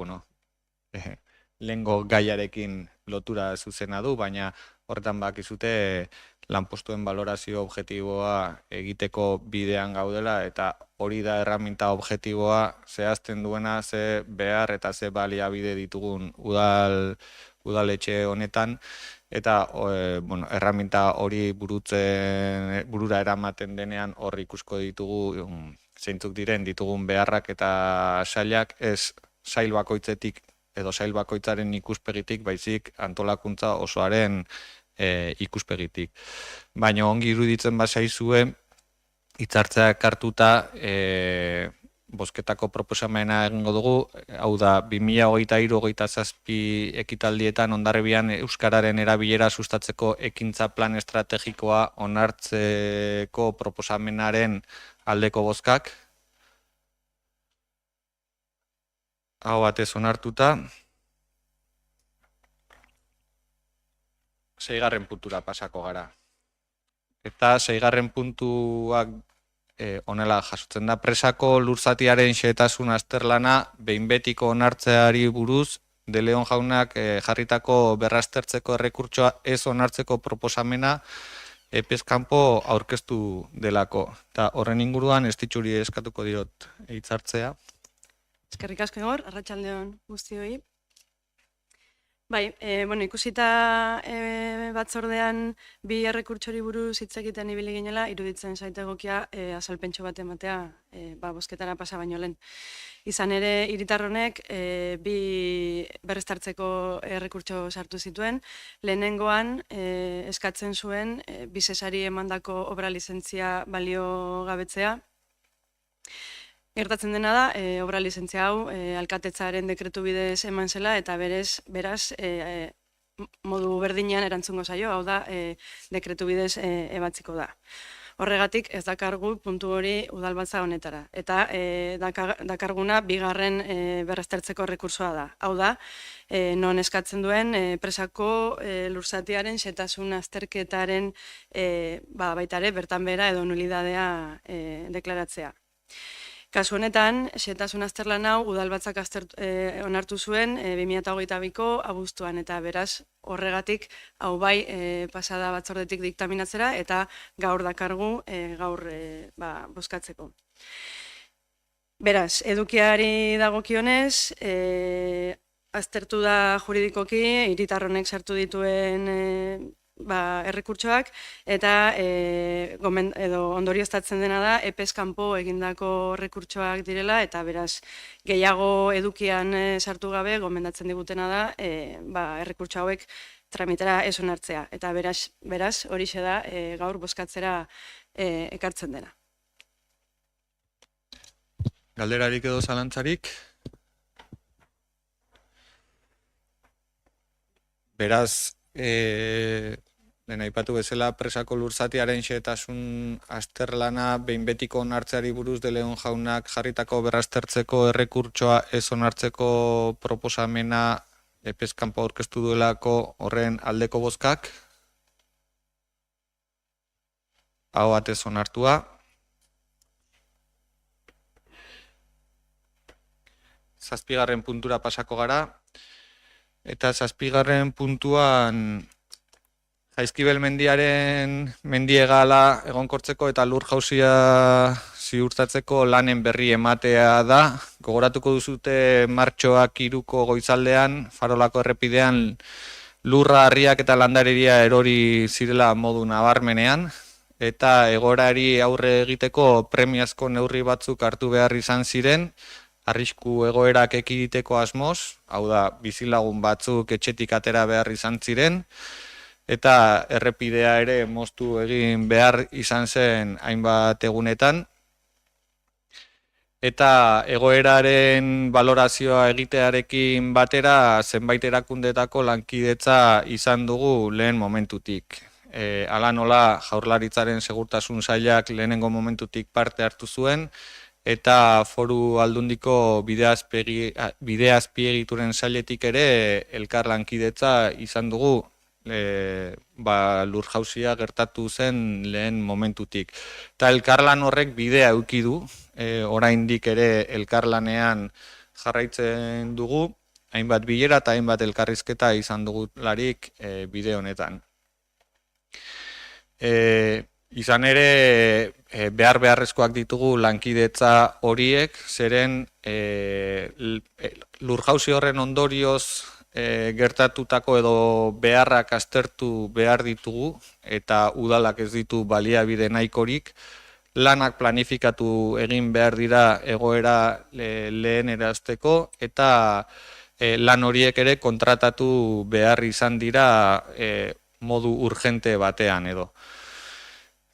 lehengo gaiarekin lotura zuzena du, baina horretan bakizute lanpostuen balorazio objektiboa egiteko bidean gaudela, eta hori da erraminta objektiboa zehazten duena ze behar eta ze baliabide ditugun udaletxe honetan, eta erraminta hori burura eramaten denean hor ikusko ditugu zeintzuk diren ditugun beharrak eta sailak, ez sail bakoitzetik edo sail bakoitzaren ikuspegitik, baizik antolakuntza osoaren ikuspegitik. Baina ongi iruditzen bazaizue, hitzartzeak hartuta bozketako proposamena egingo dugu, hau da 2023-2027 ekitaldietan Hondarribian euskararen erabilera sustatzeko ekintza plan estrategikoa onartzeko proposamenaren aldeko bozkak. Hau batez onartuta. 6. puntura pasako gara. Eta 6. puntuak honela jasotzen da, presako lurzatiaren xehetasun azterlana behin betiko onartzeari buruz, De Leon jaunak jarritako berraztertzeko errekurtsoa ez onartzeko proposamena epez kanpo aurkeztu delako. Eta horren inguruan ez ditxuri eskatuko diot hitzartzea. Eskerrik asko Igor, arratsaldeon guztioi. Bai, ikusita batzordean bi errekurtsori buruz hitz egiten ibili ginela, iruditzen zait egokia azalpentxo bat ematea bozketara pasa baino lehen. Izan ere, hiritar honek bi berreztartzeko errekurtso sartu zituen. Lehenengoan eskatzen zuen Bisesari emandako obra lizentzia balio gabetzea. Gertatzen dena da, obra lizentzia hau alkatetzaren dekretu bidez eman zela eta beraz modu berdinean erantzungo zaio, hau da dekretu bidez ebatziko da. Horregatik ez dakargu puntu hori udalbatza honetara. Eta dakarguna bigarren berraztertzeko errekursoa da. Hau da, non eskatzen duen presako lurzatiaren xehetasun azterketaren baita ere bertan bera edo nulidadea deklaratzea. Kasu honetan, xehetasun azterlan hau udalbatzak onartu zuen 2022ko abuztuan eta beraz horregatik hau bai pasada batzordetik diktaminatzera eta gaur dakargu gaur bozkatzeko. Beraz, edukiari dagokionez, aztertu da juridikoki, hiritar honek sartu dituen errekurtsoak eta ondorioztatzen dena da epez kanpo egindako errekurtsoak direla eta beraz gehiago edukian sartu gabe gomendatzen digutena da errekurtso hauek tramitera ez onartzea eta beraz horixe da gaur bozkatzera ekartzen dena. Galderarik edo zalantzarik? Beraz, lehen aipatu bezala presako lurzatiaren xehetasun azterlana behin betiko onartzeari buruz De Leon jaunak jarritako berraztertzeko errekurtsoa ez onartzeko proposamena epez kanpo aurkeztu duelako horren aldeko bozkak. Aho batez onartua. Zazpigarren puntura pasako gara. Eta 7. puntuan Jaizkibel mendiaren mendiegala egonkortzeko eta lur jauzia ziurtatzeko lanen berri ematea da. Gogoratuko duzute martxoak 3ko goizaldean, Farolako errepidean lurra, harriak eta landareria erori zirela modu nabarmenean. Eta egoerari aurre egiteko premiazko neurri batzuk hartu behar izan ziren, arrisku egoerak ekiditeko asmoz, hau da, bizilagun batzuk etxetik atera behar izan ziren, eta errepidea ere moztu egin behar izan zen hainbat egunetan. Eta egoeraren balorazioa egitearekin batera zenbait erakundetako lankidetza izan dugu lehen momentutik. Hala nola Jaurlaritzaren segurtasun sailak lehenengo momentutik parte hartu zuen, eta Foru Aldundiko bide azpiegituren sailetik ere elkar lankidetza izan dugu lur jauzia gertatu zen lehen momentutik. Eta elkarlan horrek bidea eduki du, oraindik ere elkarlanean jarraitzen dugu, hainbat bilera eta hainbat elkarrizketa izan dugularik bide honetan. Izan ere, beharrezkoak ditugu lankidetza horiek, zeren lurjauzi horren ondorioz gertatutako edo beharrak aztertu behar ditugu, eta udalak ez ditu baliabide nahikorik, lanak planifikatu egin behar dira egoera lehen erazteko, eta lan horiek ere kontratatu behar izan dira modu urgente batean edo.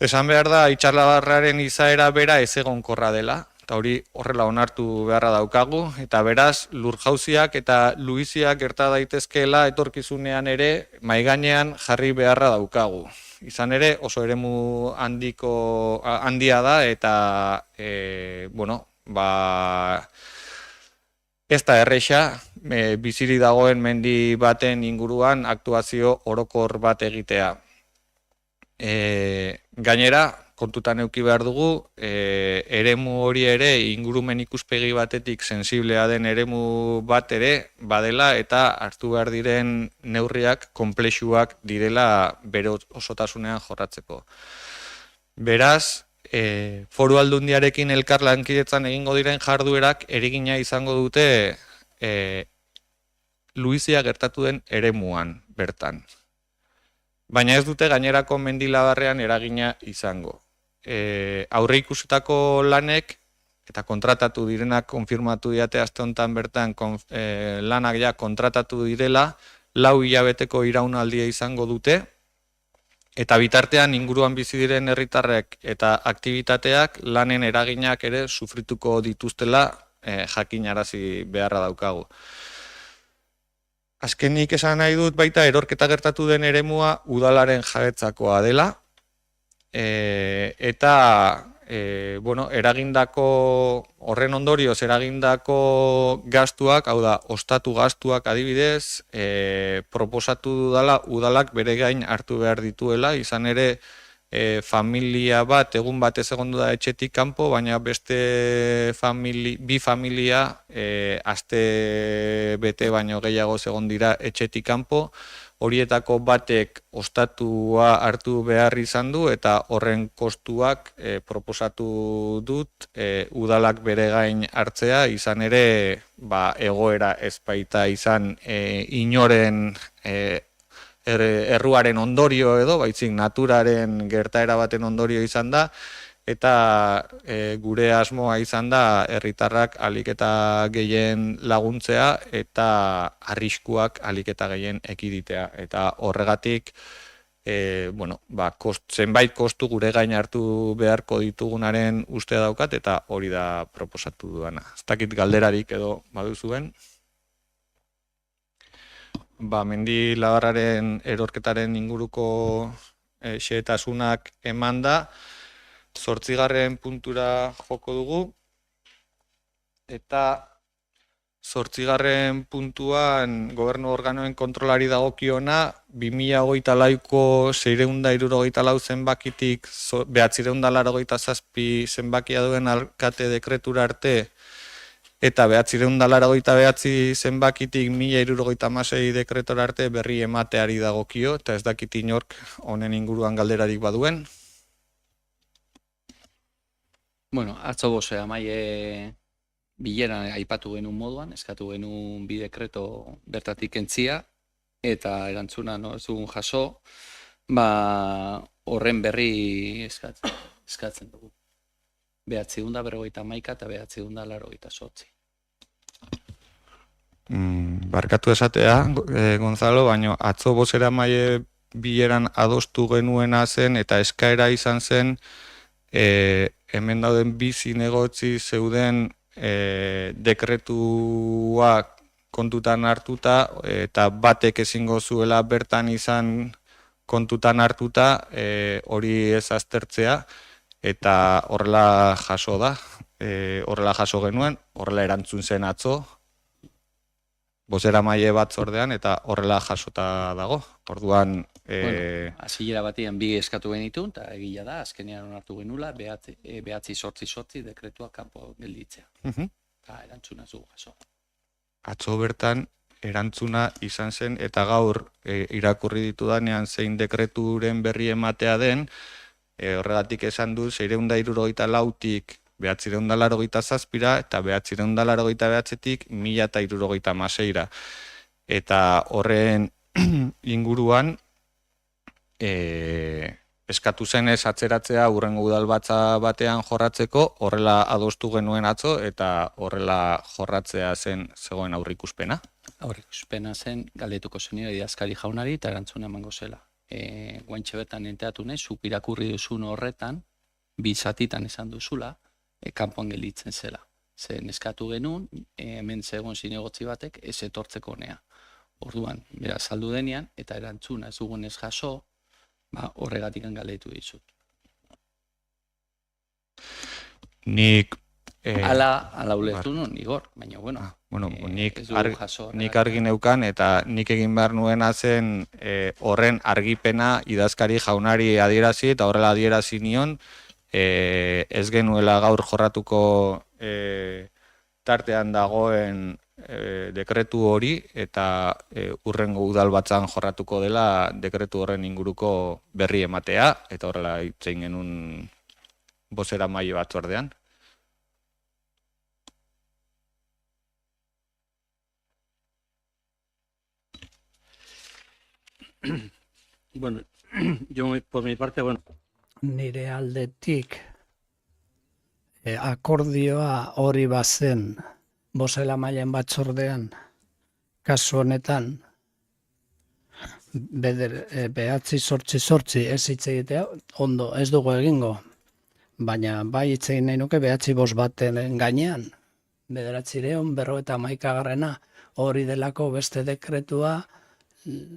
Esan behar da, Itxarlabarraren izaera bera ez egonkorra dela, eta hori horrela onartu beharra daukagu, eta beraz, lurjauziak eta luiziak gerta daitezkeela etorkizunean ere maigainean jarri beharra daukagu. Izan ere, oso eremu handia da, eta, ez da erresa, biziri dagoen mendi baten inguruan aktuazio orokor bat egitea. Gainera, kontutan eduki behar dugu, eremu hori ere ingurumen ikuspegi batetik sensiblea den eremu bat ere badela eta hartu behar diren neurriak konplexuak direla bere osotasunean jorratzeko. Beraz, Foru Aldundiarekin elkarlankidetzan egingo diren jarduerak eragina izango dute Luizia gertatu den eremuan bertan. Baina ez dute gainerako mendilabarrean eragina izango. Aurre ikusitako lanek eta kontratatu direnak konfirmatu diate aste honetan bertan lanak ja kontratatu direla, 4 hilabeteko iraunaldia izango dute, eta bitartean inguruan bizi diren herritarrek eta aktibitateak lanen eraginak ere sufrituko dituztela jakinarazi beharra daukagu. Azkenik esan nahi dut baita erorketa gertatu den eremua udalaren jabetzakoa dela, eta horren ondorioz eragindako gastuak, hau da, ostatu gastuak adibidez, proposatu dudala udalak bere gain hartu behar dituela, izan ere familia bat, egun batez egondu da etxetik kanpo, baina beste bi familia aste bete baino gehiago egon dira etxetik kanpo, horietako batek ostatua hartu behar izan du eta horren kostuak proposatu dut udalak bere gain hartzea, izan ere egoera ez baita izan inoren erruaren ondorio edo, baizik naturaren gertaera baten ondorio izan da, eta gure asmoa izan da herritarrak ahalik eta gehien laguntzea eta arriskuak ahalik eta gehien ekiditea. Eta horregatik zenbait kostu gure gain hartu beharko ditugunaren uste daukat eta hori da proposatu duana. Ez dakit galderarik edo baduzuen. Mendi labarraren erorketaren inguruko xehetasunak eman da, 8. puntura joko dugu, eta 8. puntuan gobernu organoen kontrolari dagokiona 2024ko 664 zenbakitik 987 zenbakia duen alkate dekretura arte eta 989 zenbakitik 1076 dekretora arte berri emateari dagokio, eta ez dakit inork honen inguruan galderarik baduen. Bueno, atzo bozea maile bileran aipatu genuen moduan, eskatu genuen bi dekreto bertatik kentzia, eta erantzuna ez dugun jaso, horren berri eskatzen dugu. 951 eta 988. Barkatu esatea, Gonzalo, baina atzo bozera maile bileran adostu genuena zen eta eskaera izan zen hemen dauden bi zinegotzi zeuden dekretuak kontutan hartuta eta batek ezingo zuela bertan izan kontutan hartuta hori ez aztertzea eta horrela jaso da, horrela jaso genuen, horrela erantzun zen atzo bozera maile batzordean eta horrela jasota dago. Orduan hasiera batean bi eskatu genitun, eta egila da, azkenean onartu genula, 988 dekretuak kanpo gelditzea. Eta erantzuna zu jaso. Atzo bertan erantzuna izan zen, eta gaur irakurri ditudanean zein dekreturen berri ematea den, horregatik esan du 664tik 987 eta 989tik 1076. Eta horren inguruan eskatu zenez atzeratzea hurrengo udalbatza batean jorratzeko, horrela adostu genuen atzo eta horrela jorratzea zegoen aurrikuspena. Aurrikuspena zen galdetuko zenio idazkari jaunari eta erantzuna emango zela. Guaintxe bertan enteatu nahi, zuk irakurri duzun horretan, bi zatitan esan duzula, kanpoan gelditzen zela. Zen eskatu genuen, hemen zegoen zinegotzi batek ez etortzeko honea. Orduan, beraz saldu denean, eta erantzuna ez dugun ez jaso, horregatik galdetu dizut. Nik Ala ulertu nun, Igor, baina bueno. Bueno, nik, ez dugu jaso nik horregatik. argi neukan eta nik egin behar nuena zen horren argipena idazkari jaunari adierazi eta horrela adierazi nion ez genuela gaur jorratuko tartean dagoen dekretu hori eta hurrengo udalbatzan jorratuko dela dekretu horren inguruko berri ematea eta horrela hitz egin genuen bozeramaile batzordean. Bueno, yo por mi parte, bueno, Nire aldetik akordioa hori bazen bozeramaileen batzordean, kasu honetan, behatzi sortzi ez hitz egitea, ondo ez dugu egingo, baina bai hitz egin nahi nuke behatzi bost baten gainean, 951 hori delako beste dekretua,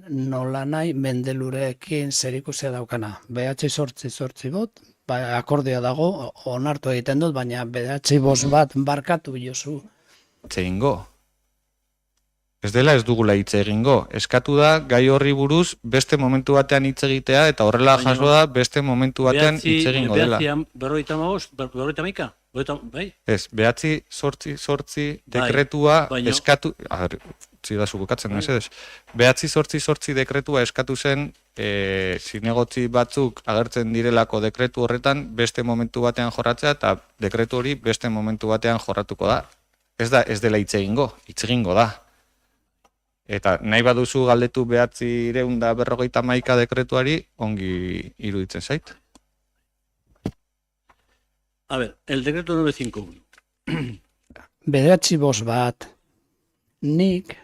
nola nahi Mendelurekin zerikusia daukana. Behatzi sortzi bot, akordioa dago, onartu egiten dut, baina behatzi bost bat barkatu Josu. Hitz egingo. Ez dela ez dugula hitz egingo. Eskatu da gai horri buruz beste momentu batean hitz egitea eta horrela jaso da beste momentu batean hitz egingo dela. Berrogeita hamaika? Bai? Ez, behatzi sortzi dekretua eskatu... Zidazu bukatzen, mesedez. Behatzi sortzi dekretua eskatu zen zinegotzi batzuk agertzen direlako dekretu horretan beste momentu batean jorratzea eta dekretu hori beste momentu batean jorratuko da. Ez dela hitz egingo da. Eta nahi baduzu galdetu 951 dekretuari ongi iruditzen zait. A ver, el decreto 951. Behatzi bost bat, nik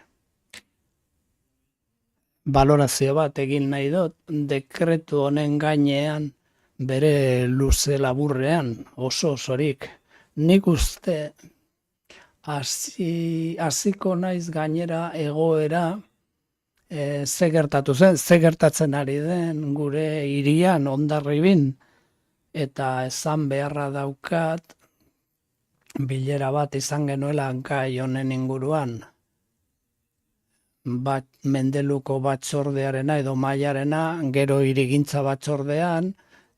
balorazio bat egin nahi dut, dekretu honen gainean bere luze laburrean oso osorik. Nik uste hasiko naiz gainera egoera ze gertatu zen, ze gertatzen ari den gure hirian Hondarribin, eta esan beharra daukat bilera bat izan genuela gai honen inguruan. Mendeluko batzordearena edo mailarena, gero hirigintza batzordean,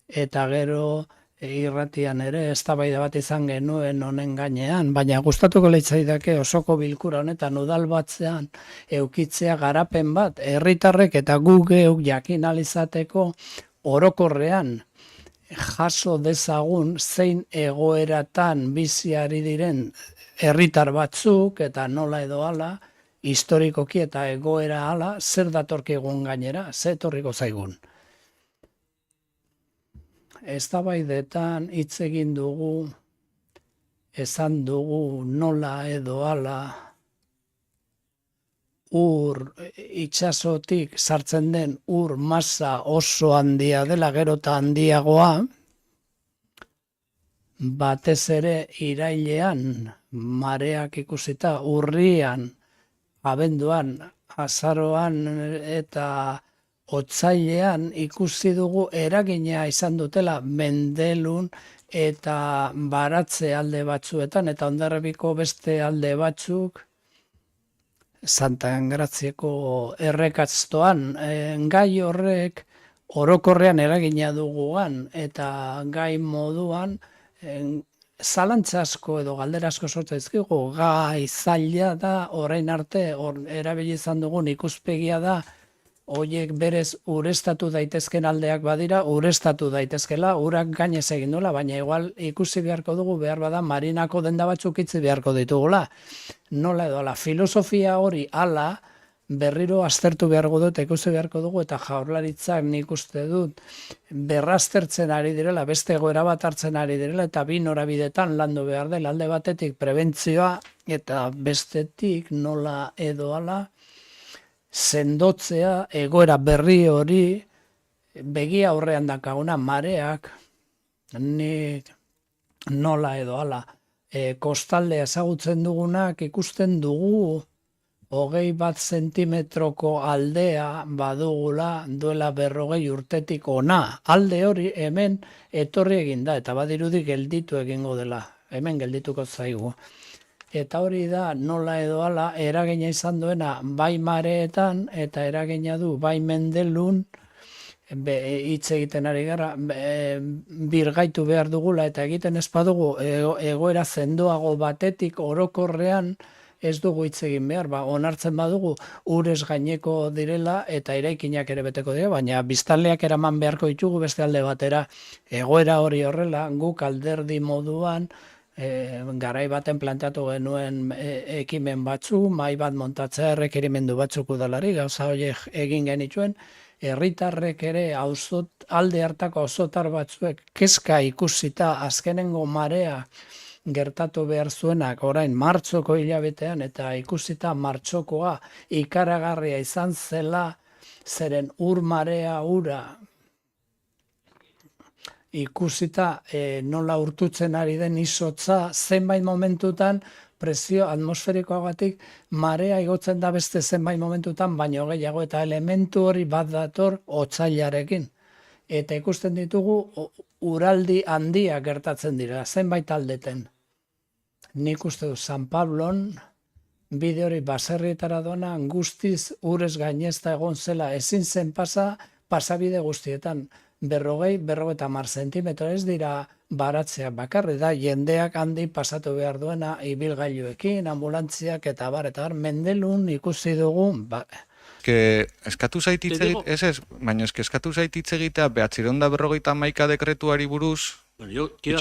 eta gero irratian ere eztabaida bat izan genuen honen gainean, baina gustatuko litzaidake osoko bilkura honetan udal batzean eukitzea garapen bat, herritarrek eta gu geuk jakin ahal izateko orokorrean jaso dezagun zein egoeratan bizi ari diren herritar batzuk eta nola edo hala, historikoki eta egoera hala, zer datorkigun gainera, zer etorriko zaigun. Eztabaidetan hitz egin dugu, esan dugu nola edo hala, ur itsasotik sartzen den ur masa oso handia dela, gero eta handiagoa, batez ere irailean, mareak ikusita, urrian, abenduan, azaroan eta otsailean ikusi dugu eragina izan dutela Mendelun eta Baratze alde batzuetan eta Hondarribiko beste alde batzuk Santa Engrazieko errekatztoan. Gai horrek orokorrean eragina duguan eta gai moduan zalantza asko edo galdera asko sortu dizkigu, gai zaila da, orain arte erabili izan dugun ikuspegia da, horiek berez ureztatu daitezken aldeak badira, ureztatu daitezkela, urak gainez egin duela, baina igual ikusi beharko dugu, behar bada marinako denda batzuk itzi beharko ditugula. Nola edo, filosofia hori ala, berriro aztertu beharko dut, ikusi beharko dugu, eta Jaurlaritzak nik uste dut berraztertzen ari direla, beste egoera bat hartzen ari direla, eta bi norabidetan landu behar dela, alde batetik prebentzioa, eta bestetik nola edo ala, sendotzea egoera berri hori begia aurrean dakaguna mareak, nik nola edo ala, kostaldea ezagutzen dugunak ikusten dugu 21 zentimetroko aldea badugula duela 40 urtetik ona. Alde hori hemen etorri egin da eta badirudi gelditu egingo dela. hemen geldituko zaigu. Eta hori da nola edo hala eragina izan duena bai mareetan eta eragina du bai mendelun, hitz egiten ari gara, birgaitu behar dugula eta egiten ez badugu egoera zendoago batetik orokorrean ez dugu hitz egin behar, onartzen badugu urez gaineko direla eta eraikinak ere beteko dira, baina biztanleak eraman beharko ditugu beste alde batera. Egoera hori horrela, guk alderdi moduan, garai baten planteatu genuen ekimen batzu, mahai bat montatzea errekerimendu batzuk udalari, gauza horiek egin genituen, herritarrek ere alde hartako auzotar batzuek kezka ikusita azkenengo marea gertatu behar zuenak orain martxoko hilabetean eta ikusita martxokoa ikaragarria izan zela, zeren ur marea ura ikusita nola urtutzen ari den izotza, zenbait momentutan presio atmosferikoagatik marea igotzen da beste zenbait momentutan, baino gehiago eta elementu hori bat dator otsailarekin. Eta ikusten ditugu uraldi handia gertatzen dira, zenbait aldeten. Nik uste du San Pablon bide hori baserrietara doana guztiz urez gainezta egon zela ezin zen pasabide guztietan. 40-50 zentimetro ez dira baratzea bakarri da, jendeak handi pasatu behar duena ibilgailuekin, ambulantziak eta bar, mendelun ikusi dugu, Eskatu zait hitz egitea 951 dekretuari buruz. Bueno, yo quiero...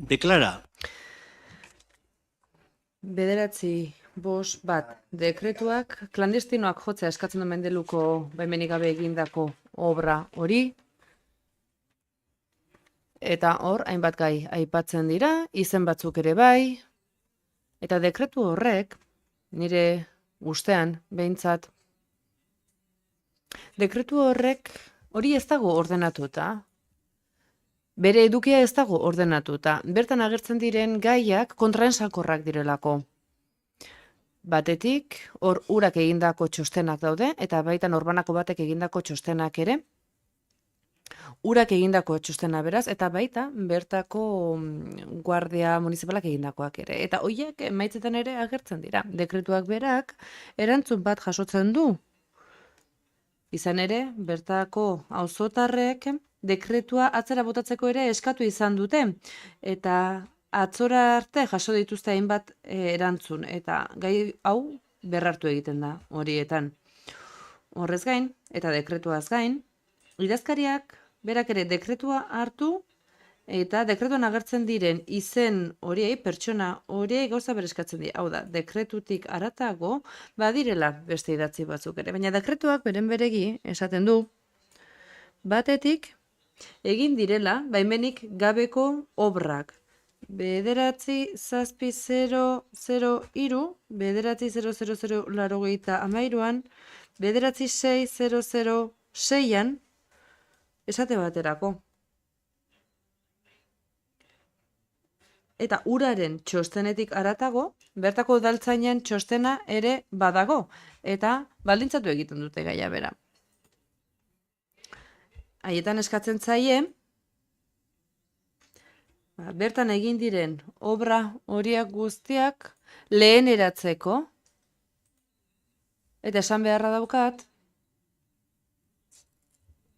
Declara. 951 dekretuak klandestinoak jotzea eskatzen du mendeluko baimenik gabe egindako obra hori. Eta hor, hainbat gai aipatzen dira, izen batzuk ere bai. Eta dekretu horrek, nire gustean, behintzat, dekretu horrek hori ez dago ordenatuta. bere edukia ez dago ordenatuta. Bertan agertzen diren gaiak kontraesankorrak direlako. Batetik, hor urak egindako txostenak daude, eta baita norbanako batek egindako txostenak ere, urak egindako txostena beraz, eta baita bertako guardia municipalak egindakoak ere. Eta horiek emaitzetan ere agertzen dira. Dekretuak berak erantzun bat jasotzen du. Izan ere, bertako auzotarrek dekretua atzera botatzeko ere eskatu izan dute. Eta atzora arte jaso dituzte hainbat erantzun. Eta gai hau berrartu egiten da horietan. Horrez gain, eta dekretuaz gain, idazkariak berak ere dekretua hartu eta dekretuan agertzen diren izen horiei, pertsona horiei gauza bereskatzen dira. Hau da, dekretutik haratago badirela beste idatzi batzuk ere. Baina dekretuak beren beregi esaten du batetik egin direla baimenik gabeko obrak. 9-7-0-0-3, 9-0-0-0-83an, 9-6-0-0-6an, esate baterako. Eta uraren txostenetik haratago, bertako udaltzainen txostena ere badago, eta baldintzatu egiten dute gaia bera. Haietan eskatzen zaie, bertan egin diren obra horiak guztiak leheneratzeko, eta esan beharra daukat,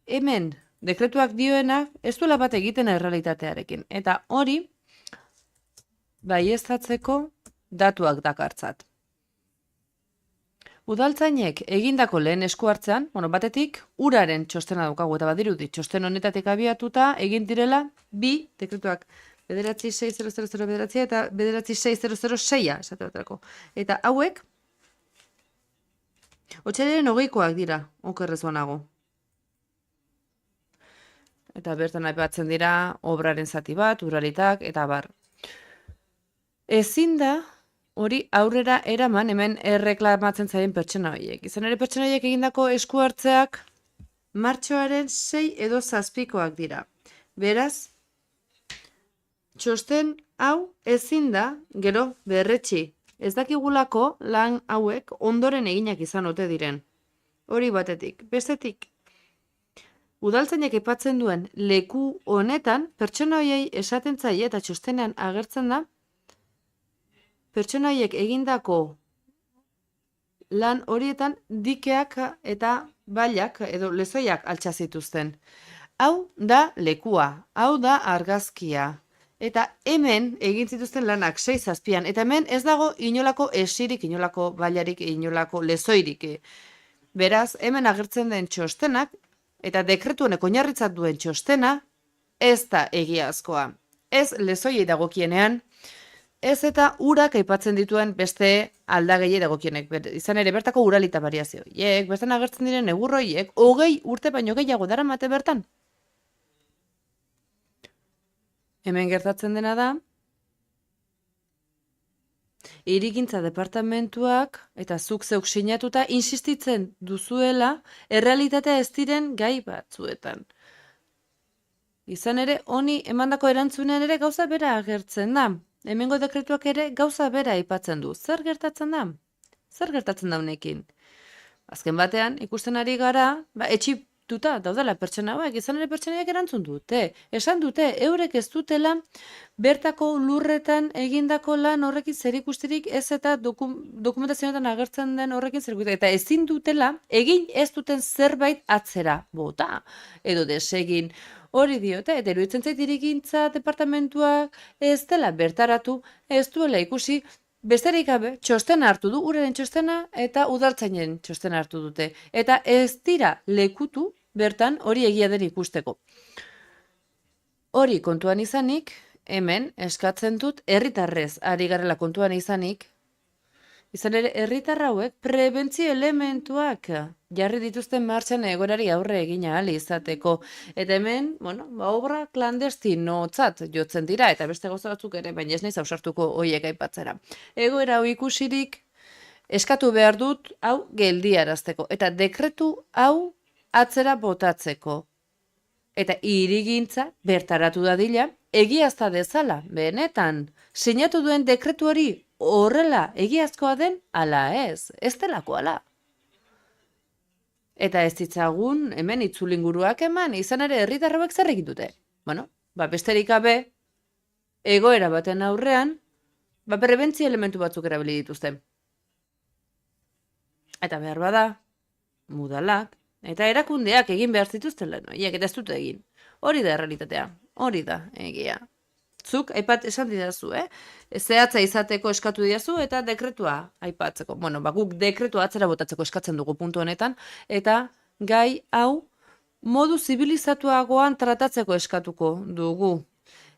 hemen dekretuak dioenak ez duela bat egiten errealitatearekin. Eta hori baieztatzeko datuak dakartzat. Udaltzainek egindako lehen esku hartzean, batetik uraren txostena daukagu eta badirudi txosten honetatik abiatuta egin direla bi dekretuak 9-6-0-0-9 eta 9-6-0-0-6 esate baterako. Eta hauek otsailaren 20koak dira, okerrez banago. Eta bertan aipatzen dira obraren zati bat, uralitak, eta bar. Ezin da hori aurrera eraman hemen erreklamatzen zaien pertsona horiek. Izan ere pertsona horiek egindako esku hartzeak martxoaren 6 edo 7koak dira. Beraz, txosten hau ezin da gero berretsi. Ez dakigulako lan hauek ondoren eginak izan ote diren. Hori batetik. Bestetik, udaltzainek aipatzen duen leku honetan, pertsona horiei esaten zaie eta txostenean agertzen da, pertsona horiek egindako lan horietan dikeak eta bailak edo lezoiak altxa zituzten. Hau da lekua, hau da argazkia. Eta hemen egin zituzten lanak 6-7an, eta hemen ez dago inolako esirik, inolako bailarik, inolako lezoirik. Beraz, hemen agertzen den txostenak, eta dekretu honek oinarritzat duen txostena, ez da egiazkoa. Ez lezoiei dagokienean, ez eta urak aipatzen dituen beste aldagei dagokienek. Izan ere, bertako uralita variazioiek, bertan agertzen diren egurroiek, 20 urte baino gehiago daramate bertan. Hemen gertatzen dena da, hirigintza departamentuak eta zuk zeuk sinatuta insistitzen duzuela errealitatea ez diren gai batzuetan. Izan ere, honi emandako erantzunean ere gauza bera agertzen da. Hemengo dekretuak ere gauza bera aipatzen du. Zer gertatzen da? Zer gertatzen da honekin? Azken batean, ikusten ari gara, etxituta daudela pertsona hauek, izan ere pertsonaiak erantzun dute. Esan dute, eurek ez dutela bertako lurretan egindako lan horrekin zerikusterik ez eta dokumentazioetan agertzen den horrekin zerikusterik. Eta ezin dutela, egin ez duten zerbait atzera bota. Edo desegin hori diote, eta iruditzen zait hirigintza departamentuak ez dela bertaratu, ez duela ikusi, besterik gabe, txostena hartu du, uraren txostena eta udaltzainen txostena hartu dute. Eta ez dira lekutu bertan hori egia den ikusteko. Hori kontuan izanik, hemen eskatzen dut herritarrez ari garela kontuan izanik, izan ere herritar hauek prebentzio elementuak jarri dituzten martxan egoerari aurre egin ahal izateko. Eta hemen, obra klandestinotzat jotzen dira, eta beste gauza batzuk ere, baina ez naiz ausartuko horiek aipatzera. Egoera hau ikusirik eskatu behar dut hau geldiarazteko, eta dekretu hau atzera botatzeko. Eta hirigintza bertaratu dadila, egiazta dezala, benetan, sinatu duen dekretu hori horrela egiazkoa den, ala ez delako ala. Eta ez ditzagun hemen itzulinguruak eman, izan ere herritarrek zer egin dute. Bueno, besterik gabe, egoera baten aurrean, prebentzio elementu batzuk erabili dituzte. Eta behar bada, mudalak, eta erakundeak egin behar zituzten lan horiek, eta ez dute egin. Hori da errealitatea, hori da egia. Zuk, aipat esan didazu, zehatza izateko eskatu didazu, eta dekretua aipatzeko. Bueno, guk dekretua atzera botatzeko eskatzen dugu puntu honetan, eta gai hau modu zibilizatuagoan tratatzeko eskatuko dugu.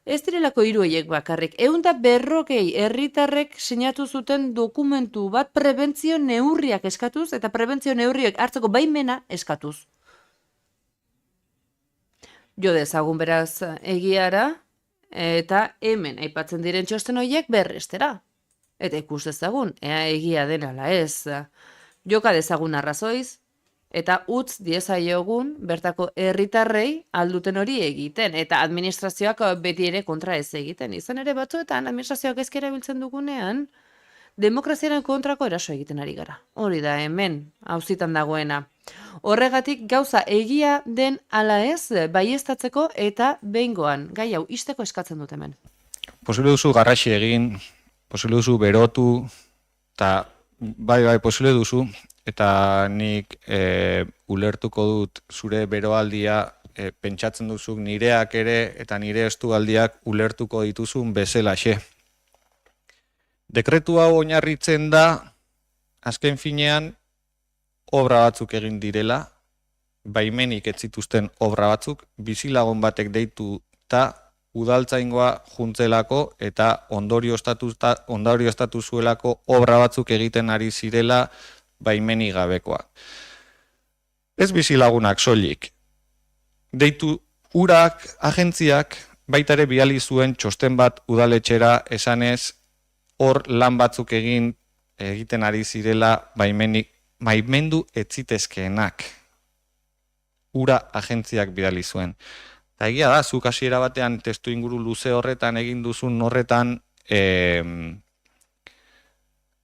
Ez direlako 3 horiek bakarrik. 140 herritarrek sinatu zuten dokumentu bat prebentzio neurriak eskatuz, eta prebentzio neurriak hartzeko baimena eskatuz. Jo dezagun beraz egiara, eta hemen aipatzen diren txosten horiek berrestera. Eta ikus dezagun, ea egia dena ala ez. Joka dezagun arrazoiz, eta utz diezaiogun bertako herritarrei alduten hori egiten, eta administrazioak beti ere kontra ez egiten. Izan ere batzuetan, administrazioak ezki erabiltzen dugunean, demokraziaren kontrako eraso egiten ari gara. Hori da hemen, auzitan dagoena. Horregatik gauza egia den ala ez baieztatzeko eta behingoan, gai hau isteko eskatzen dut hemen. Posible duzu garraxi egin, posible duzu berotu, eta bai, posible duzu, eta nik ulertuko dut zure beroaldia pentsatzen duzuk nireak ere eta nire estualdiak ulertuko dituzun bezalaxe. Dekretu hau oinarritzen da, azken finean, obra batzuk egin direla, baimenik ez zituzten obra batzuk, bizilagun batek deitu eta udaltzaingoa juntzelako eta ondorioztatu zuelako obra batzuk egiten ari zirela baimeni gabekoa. Ez bizilagunak soilik. Deitu urak agentziak baita ere bidali zuen txosten bat udaletxera esanez hor lan batzuk egiten ari zirela baimendu ez zitezkeenak. Ura agentziak bidali zuen. Eta egia da, zuk hasiera batean testu inguru luze horretan egin duzun horretan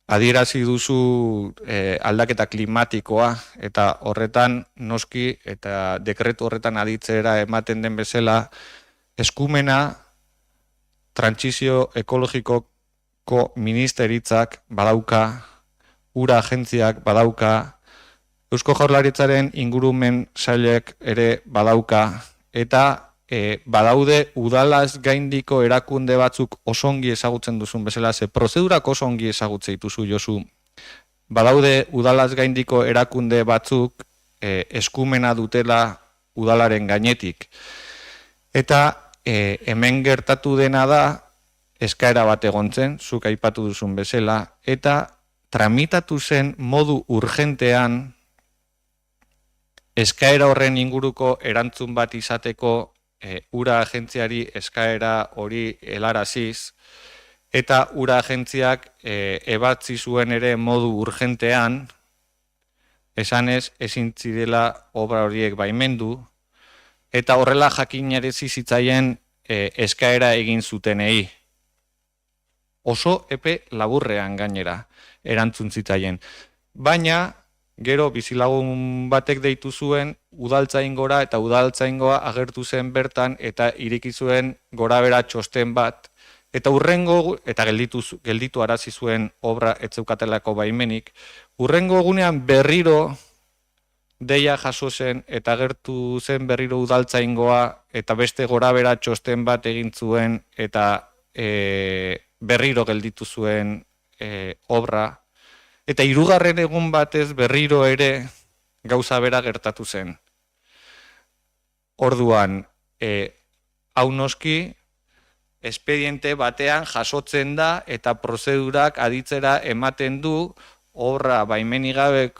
adierazi duzu aldaketa klimatikoa eta horretan noski eta dekretu horretan aditzera ematen den bezala eskumena trantsizio ekologikoko ministeritzak badauka, ura agentziak badauka, Eusko Jaurlaritzaren ingurumen sailek ere badauka eta badaude udalaz gaindiko erakunde batzuk osongi ezagutzen duzun bezala, ze prozedurak osongi ezagutze dituzu Josu. Badaude udalaz gaindiko erakunde batzuk eskumena dutela udalaren gainetik. Eta hemen gertatu dena da eskaera bat egontzen, zuk aipatu duzun bezala, eta tramitatu zen modu urgentean eskaera horren inguruko erantzun bat izateko ura agentziari eskaera hori helaraziz, eta ura agentziak ebatzi zuen ere modu urgentean, esanez ezin zirela obra horiek baimendu, eta horrela jakinarazi zitzaien eskaera egin zutenei. Oso epe laburrean gainera erantzun zitzaien. Baina, gero bizilagun batek deitu zuen udaltzaingora eta udaltzaingoa agertu zen bertan eta ireki zuen gorabehera txosten bat eta eta gelditu arazi zuen obra ez zeukatelako baimenik. Hurrengo egunean berriro deia jaso zen eta agertu zen berriro udaltzaingoa eta beste gorabehera txosten bat egin zuen eta berriro gelditu zuen obra. Eta 3. egun batez berriro ere gauza bera gertatu zen. Orduan, hau noski, espediente batean jasotzen da eta prozedurak aditzera ematen du obra baimenik gabe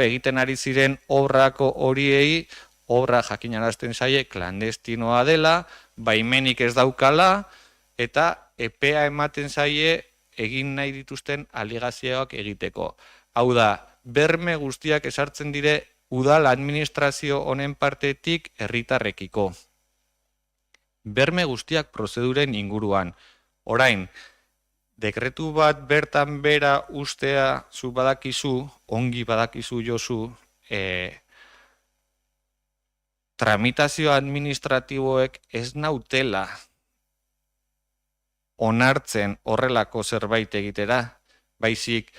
egiten ari ziren obrako horiei, obra jakinarazten zaie klandestinoa dela, baimenik ez daukala eta epea ematen zaie egin nahi dituzten alegazioak egiteko. Hau da, berme guztiak esartzen dire udal administrazio honen partetik herritarrekiko. Berme guztiak prozeduren inguruan. Orain, dekretu bat bertan bera ustea zu badakizu, ongi badakizu Josu, tramitazio administratiboek ez nautela onartzen horrelako zerbait egitera, baizik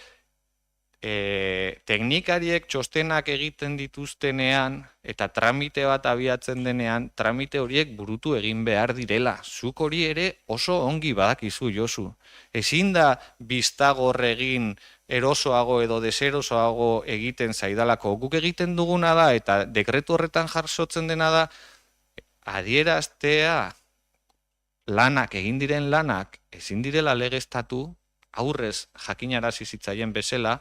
teknikariek txostenak egiten dituztenean eta tramite bat abiatzen denean, tramite horiek burutu egin behar direla. Zuk hori ere oso ongi badakizu Josu. Ezin da biztagor egin erosoago edo deserosoago egiten zaidalako. Guk egiten duguna da eta dekretu horretan jarsotzen dena da adieraztea lanak, egin diren lanak ezin direla legeztatu, aurrez jakinarazi zitzaien bezala,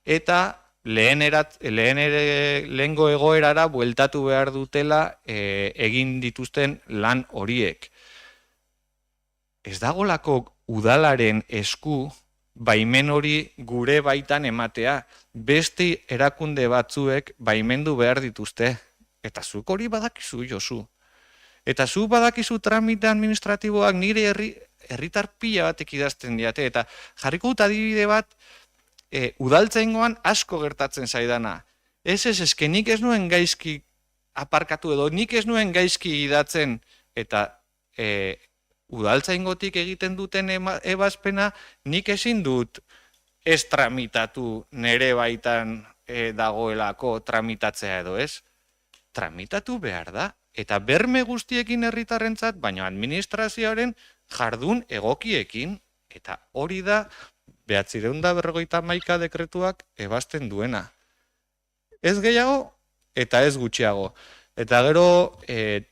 eta lehengo egoerara bueltatu behar dutela egin dituzten lan horiek. Ez dagolako udalaren esku baimen hori gure baitan ematea, beste erakunde batzuek baimendu behar dituzte, eta zuk hori badakizu Josu. Eta zu badakizu tramite administratiboak nire herritar pila batek idazten diate, eta jarriko dut adibide bat, udaltzaingoan asko gertatzen zaidana. Eske nik ez nuen gaizki aparkatu edo, nik ez nuen gaizki idatzen, eta udaltzaingotik egiten duten ebazpena, nik ezin dut ez tramitatu nire baitan dagoelako tramitatzea edo ez. Tramitatu behar da. Eta berme guztiekin herritarrentzat, baina administrazioaren jardun egokiekin, eta hori da 951 dekretuak ebazten duena. Ez gehiago eta ez gutxiago. Eta gero,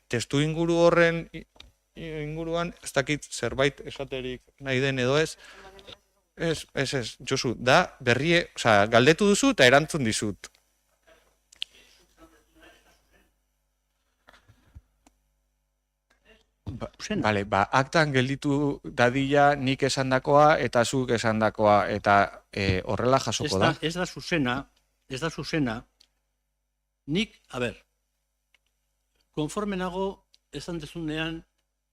testu inguru horren inguruan, ez dakit zerbait esaterik nahi den edo ez, ez, Josu, da berrie, galdetu duzu eta erantzun dizut. Bale, aktan gelditu dadila nik esandakoa eta zuk esandakoa, eta horrela jasoko da. Ez da zuzena, nik, konforme nago esan dezunean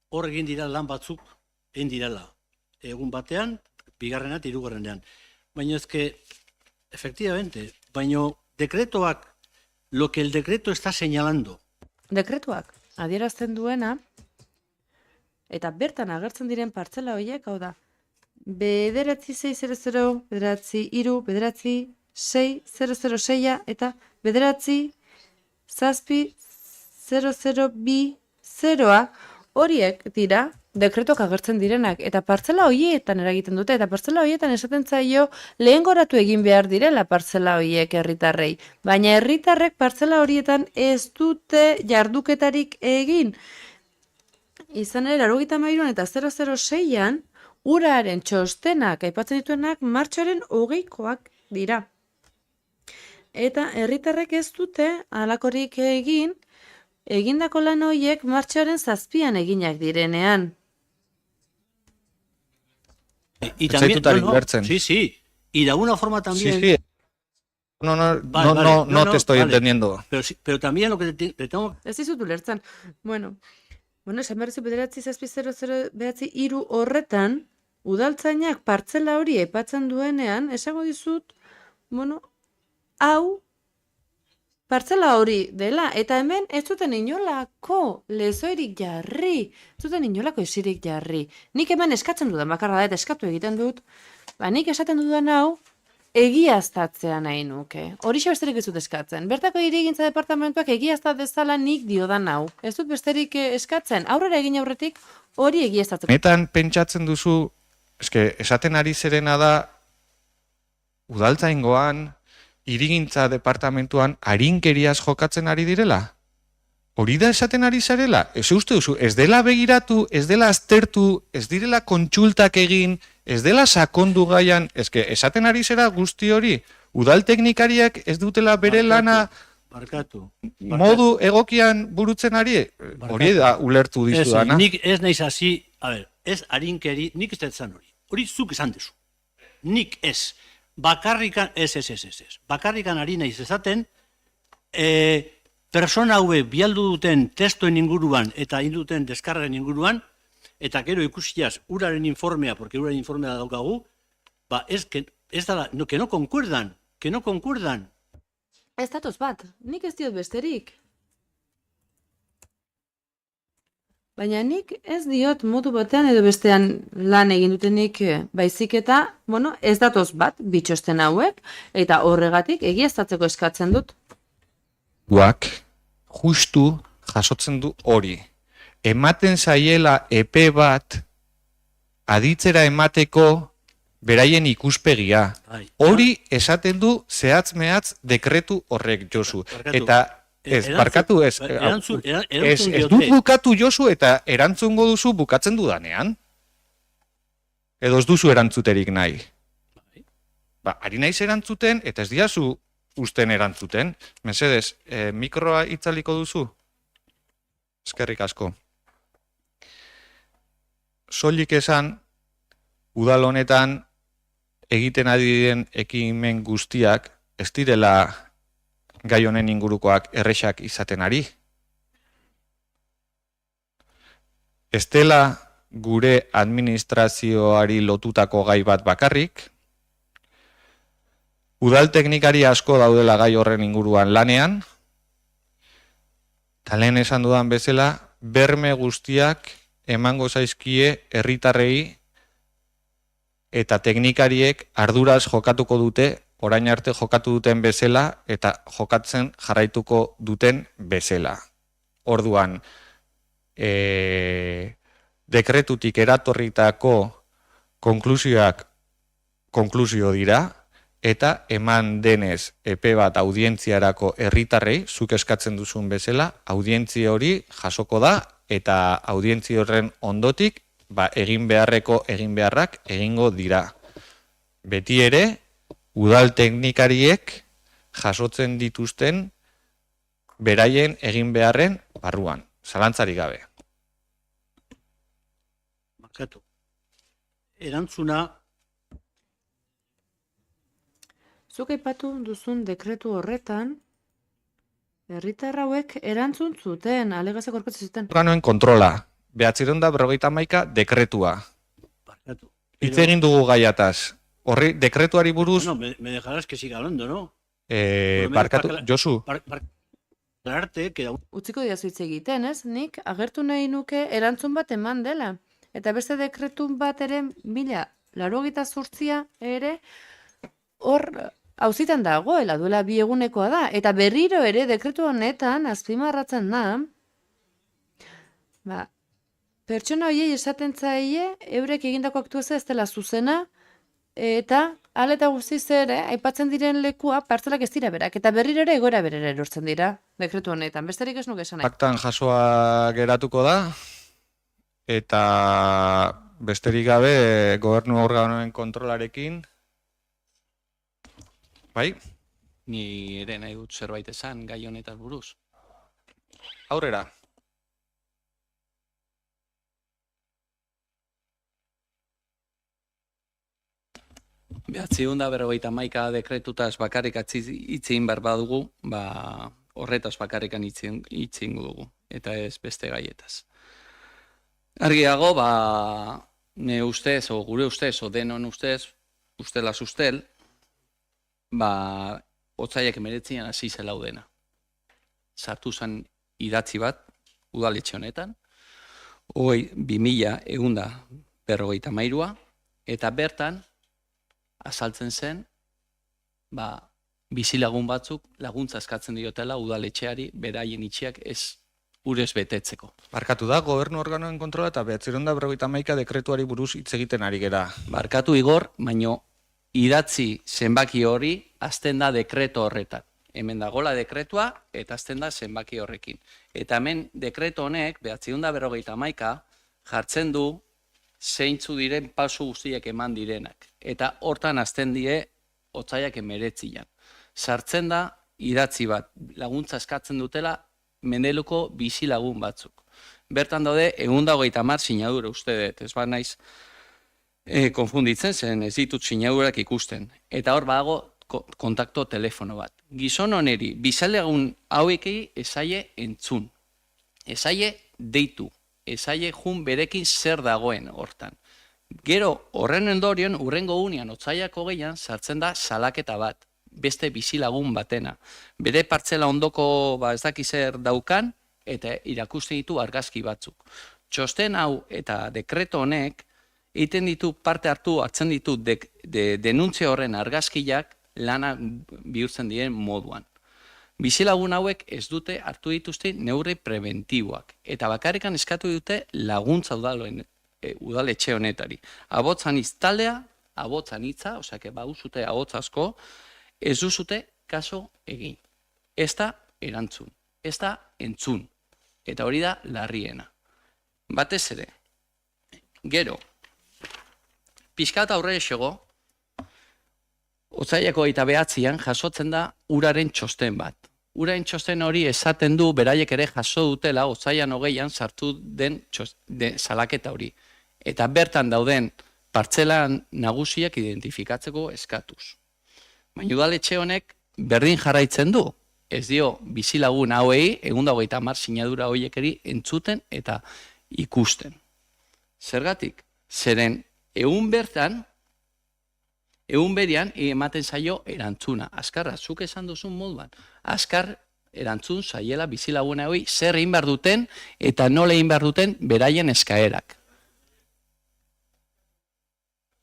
hor egin dira lan batzuk egin dirala. Egun batean, bigarrena eta hirugarrenean. Baina efectivamente, baina dekretoak, lo que el decreto está señalando. Dekretuak adierazten duena, eta bertan agertzen diren partzela horiek, hau da, 9.600, 9.3, 9.600 eta 9.700 horiek dira dekretuak agertzen direnak, eta partzela horietan eragiten dute, eta partzela horietan esaten zaio lehengoratu egin behar direla partzela horiek herritarrei. Baina herritarrek partzela horietan ez dute jarduketarik egin. Izan ere, 93an eta 006an, uraren txostenak aipatzen dituenak martxoaren 20koak dira. Eta herritarrek ez dute halakorik egindako lan horiek martxoaren 7an eginak direnean. Y también, sí, y de alguna forma también... Sí. No te estoy entendiendo. Pero también lo que te tengo... Ez dizut ulertzen. Bueno, esan behar zu 9.600 horretan, udaltzainak partzela hori aipatzen duenean, esango dizut, hau, partzela hori dela, eta hemen ez zuten inolako lezoirik jarri, ez zuten inolako esirik jarri. Nik hemen eskatzen dudan bakarra da, eta eskatu egiten dut, nik esaten dudan hau, egiaztatzea nahi nuke. Horixe besterik ez dut eskatzen. Bertako hirigintza departamentuak egiaztat dezala nik diodan hau. Ez dut besterik eskatzen. Aurrera egin aurretik hori egiaztatzen. Netan pentsatzen duzu, esaten ari zerena da, udaltzaingoan, hirigintza departamentuan arinkeriaz jokatzen ari direla? Hori da esaten ari zarela? Ez uste duzu, ez dela begiratu, ez dela aztertu, ez direla kontsultak egin, ez dela sakondu gaian, esaten ari zera guzti hori, udal teknikariak ez dutela bere lana modu egokian burutzen ari, hori da ulertu dizudana. Nik ez naiz hasi, ez arinkeri, nik ez da esan hori, hori zuk esan dezu. Nik ez, bakarrikan, ez, bakarrikan ari naiz esaten, persona hauek bialdu duten testoen inguruan eta induten deskarren inguruan, eta gero ikusiaz uraren informea, porque uraren informea daukagu, ba, ez dala, que no concuerdan. Ez datoz bat, nik ez diot besterik. Baina nik ez diot modu batean edo bestean lan egin dutenik baizik eta, bueno, ez datoz bat bitxosten hauek, eta horregatik egiaztatzeko eskatzen dut. Guak justu jasotzen du hori. Ematen zaiela epe bat aditzera emateko beraien ikuspegia. Hori esaten du zehatz-mehatz dekretu horrek, Josu. Eta ez, barkatu ez. Ez dut bukatu, Josu, eta erantzungo duzu bukatzen dudanean. Edo ez duzu erantzuterik nahi. Ba, ari naiz erantzuten, eta ez diazu usten erantzuten. Mesedez, mikroa itzaliko duzu? Eskerrik asko. Soilik esan, udal honetan egiten ari diren ekimen guztiak ez direla gai honen ingurukoak erresak izaten ari. Ez dela gure administrazioari lotutako gai bat bakarrik, udal teknikari asko daudela gai horren inguruan lanean, eta lehen esan dudan bezala, berme guztiak emango zaizkie herritarrei eta teknikariek arduraz jokatuko dute, orain arte jokatu duten bezala eta jokatzen jarraituko duten bezala. Orduan, dekretutik eratorritako konklusioak konklusio dira, eta eman denez epe bat audientziarako herritarrei, zuk eskatzen duzun bezala, audientzia hori jasoko da, eta audientzia horren ondotik, egin beharrak egingo dira. Beti ere, udal teknikariek jasotzen dituzten beraien egin beharren barruan, zalantzarik gabe. Markatu. Erantzuna Zuk aipatu duzun dekretu horretan, herritar hauek erantzun zuten, alegazioak aurkeztu zuten. Organoen kontrola, 951 dekretua. Barkatu. Hitz egin dugu gaiataz. Horri, dekretuari buruz... No, me dejarás que siga hablando, ¿no? Barkatu, Josu. Utziko diazu hitz egiten, ez? Nik agertu nahi nuke erantzun bat eman dela. Eta beste dekretun bat ere, 1088 ere, hor auzitan dagoela, duela 2 egunekoa da. Eta berriro ere dekretu honetan azpimarratzen da, pertsona horiei esaten zaie, eurek egindako aktuazioa ez dela zuzena, eta hala eta guztiz ere, aipatzen diren lekua, partzelak ez dira berak, eta berriro ere egoera berera erortzen dira, dekretu honetan, besterik ez nuke esan nahi. Aktan jasoa geratuko da, eta besterik gabe gobernu organoen kontrolarekin, bai? Ni ere nahi dut zerbait esan gai honetaz buruz. Aurrera. Behatziehun eta berrogeita hamaika dekretutaz bakarrik hitzein behar badugu, horretaz bakarrikan hitzein dugu, eta ez beste gaietaz. Argiago, ne ustez, o gure ustez, o denon ustez, ustelaz ustel, otsaiak 19an hasi zela udena. Sartu zen idatzi bat, udaletxe honetan, 2153, eta bertan, azaltzen zen, bizilagun batzuk laguntza eskatzen diotela udaletxeari beraien itxiak ez urez betetzeko. Barkatu da, gobernu organoen kontrola eta 951 dekretuari buruz hitz egiten ari gera. Barkatu Igor, baino idatzi zenbaki hori azten da dekreto horretan. Hemen dagola dekretua eta azten da zenbaki horrekin. Eta hemen dekreto honek, 951 jartzen du zeintzu diren pasu guztiak eman direnak. Eta hortan azten die otsaiak 19an. Sartzen da idatzi bat, laguntza eskatzen dutela Mendeluko bizilagun batzuk. Bertan daude 150 sinadura uste dut, ez ba naiz konfunditzen zen, ez ditut sinadurak ikusten. Eta hor badago kontakto telefono bat. gizon oneri, bizalegun hauekei esaie entzun, esaie deitu, esaie jun berekin zer dagoen hortan. Gero, horren ondorion, urrengo unean, otsaiako gehian, sartzen da salaketa bat, beste bizilagun batena. Bere partzela ondoko, ez daki zer daukan, eta irakusten ditu argazki batzuk. Txosten hau eta dekreto honek, egiten ditu parte hartzen ditu denuntzia horren argazkiak lana bihurtzen diren moduan. Bizilagun hauek ez dute hartu dituzte neurri preventiboak, eta bakarrikan eskatu dute laguntza udaletxe honetari. Abotzan taldea, abotzan hitza, osea, bauzute abotz asko, ez duzute kaso egin. Ez da erantzun, ez da entzun, eta hori da larriena. Batez ere, gero, pixkat aurre esego, otsailako 29an jasotzen da uraren txosten bat. Uraren txosten hori esaten du beraiek ere jaso dutela otsailan 20an sartu den salaketa hori. Eta bertan dauden partzelan nagusiak identifikatzeko eskatuz. Baina udaletxe honek berdin jarraitzen du. Ez dio bizilagun hauei 130 sinadura horiekeri entzuten eta ikusten. Zergatik? Zeren egun berian ematen zaio erantzuna. Azkarra, zuk esan duzun moduan. Azkar erantzun zaiela bizilaguna hori zer egin behar duten eta nola egin behar duten beraien eskaerak.